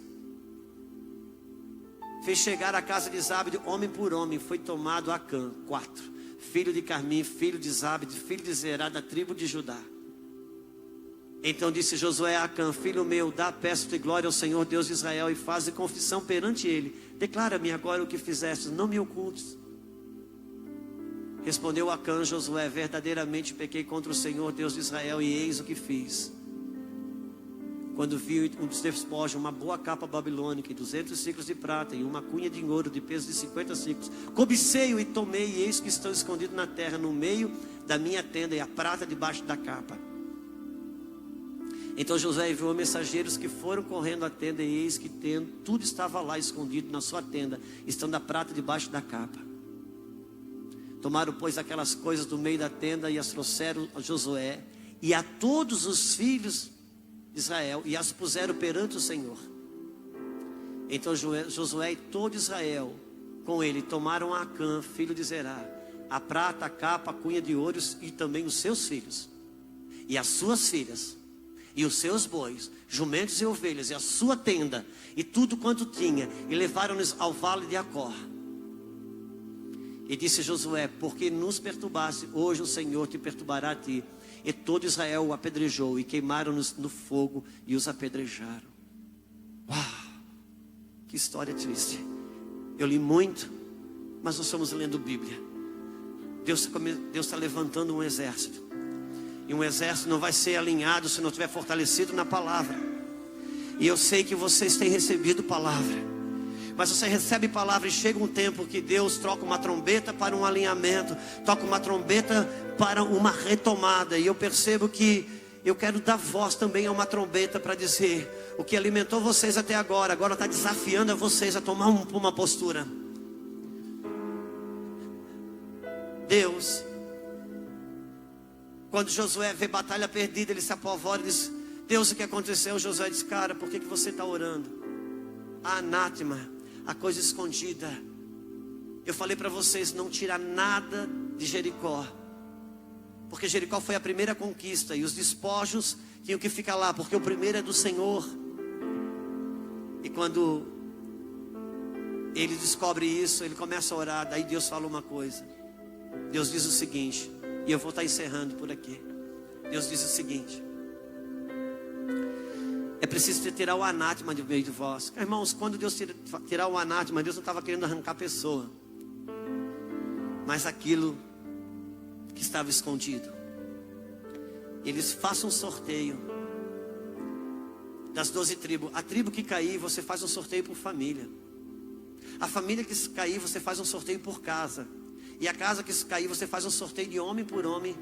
Fez chegar a casa de Zábide, homem por homem, foi tomado Acã, 4. Filho de Carmim, filho de Zábide, filho de Zerá, da tribo de Judá. Então disse Josué a Acã: filho meu, dá, peço-te glória ao Senhor Deus de Israel, e faze confissão perante ele. Declara-me agora o que fizeste, não me ocultes. Respondeu Acã: Josué, verdadeiramente pequei contra o Senhor Deus de Israel, e eis o que fiz. Quando vi um despojo, uma boa capa babilônica, e 200 ciclos de prata, e uma cunha de ouro de peso de 50 ciclos, cobicei-o e tomei, e eis que estão escondidos na terra, no meio da minha tenda, e a prata debaixo da capa. Então Josué enviou mensageiros que foram correndo à tenda, e eis que tudo estava lá escondido na sua tenda, estando a prata debaixo da capa. Tomaram, pois, aquelas coisas do meio da tenda e as trouxeram a Josué e a todos os filhos de Israel, e as puseram perante o Senhor. Então Josué e todo Israel com ele tomaram a Acã, filho de Zerá, a prata, a capa, a cunha de ouro, e também os seus filhos e as suas filhas, e os seus bois, jumentos e ovelhas, e a sua tenda, e tudo quanto tinha, e levaram-nos ao vale de Acor. E disse Josué: porque nos perturbaste, hoje o Senhor te perturbará a ti. E todo Israel o apedrejou, e queimaram-nos no fogo, e os apedrejaram. Uau, que história triste. Eu li muito, mas nós estamos lendo Bíblia. Deus está levantando um exército. E um exército não vai ser alinhado se não estiver fortalecido na palavra. E eu sei que vocês têm recebido palavra. Mas você recebe palavra e chega um tempo que Deus troca uma trombeta para um alinhamento, toca uma trombeta para uma retomada. E eu percebo que eu quero dar voz também a uma trombeta para dizer: o que alimentou vocês até agora está desafiando a vocês a tomar uma postura. Deus, quando Josué vê batalha perdida, ele se apavora e diz: Deus, o que aconteceu? Josué diz: cara, por que você está orando? A anátema, a coisa escondida. Eu falei para vocês não tirar nada de Jericó, porque Jericó foi a primeira conquista, e os despojos tinham que ficar lá, porque o primeiro é do Senhor. E quando ele descobre isso, ele começa a orar. Daí Deus fala uma coisa. Deus diz o seguinte, e eu vou estar encerrando por aqui. Deus diz o seguinte: é preciso tirar o anátema de meio de vós. Irmãos, quando Deus tirar o anátema, Deus não estava querendo arrancar a pessoa, mas aquilo que estava escondido. Eles façam um sorteio das 12 tribos. A tribo que cair, você faz um sorteio por família. A família que cair, você faz um sorteio por casa. E a casa que cair, você faz um sorteio de homem por homem.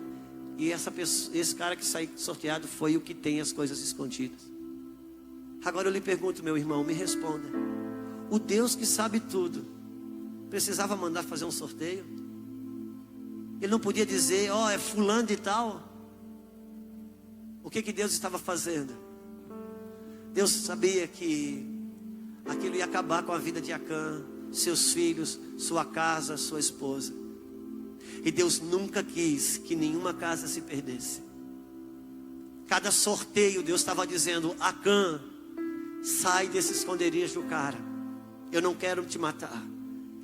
E esse cara que saiu sorteado foi o que tem as coisas escondidas. Agora eu lhe pergunto, meu irmão, me responda: o Deus que sabe tudo precisava mandar fazer um sorteio? Ele não podia dizer: ó, é fulano de tal? O que Deus estava fazendo? Deus sabia que aquilo ia acabar com a vida de Acã, seus filhos, sua casa, sua esposa. E Deus nunca quis que nenhuma casa se perdesse. Cada sorteio Deus estava dizendo: Acã, sai desse esconderijo, cara. Eu não quero te matar.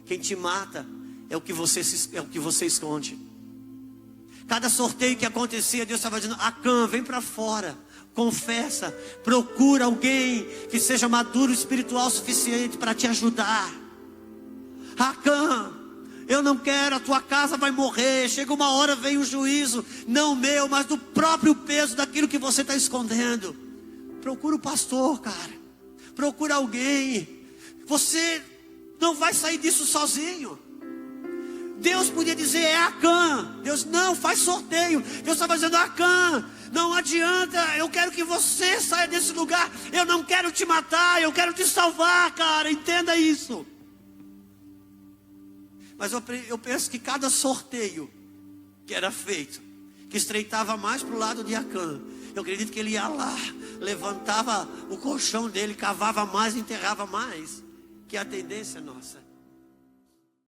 Quem te mata é o que você esconde. Cada sorteio que acontecia, Deus estava dizendo: Acã, vem para fora, confessa, procura alguém que seja maduro espiritual suficiente para te ajudar. Acã, eu não quero, a tua casa vai morrer. Chega uma hora, vem o juízo, não meu, mas do próprio peso daquilo que você está escondendo. Procura o pastor, cara. Procura alguém. Você não vai sair disso sozinho. Deus podia dizer: é Acã. Deus: não, faz sorteio. Deus estava dizendo: Acã, não adianta, eu quero que você saia desse lugar. Eu não quero te matar, eu quero te salvar, cara. Entenda isso. Mas eu penso que cada sorteio que era feito, que estreitava mais para o lado de Acã, eu acredito que ele ia lá, levantava o colchão dele, cavava mais, enterrava mais, que é a tendência nossa.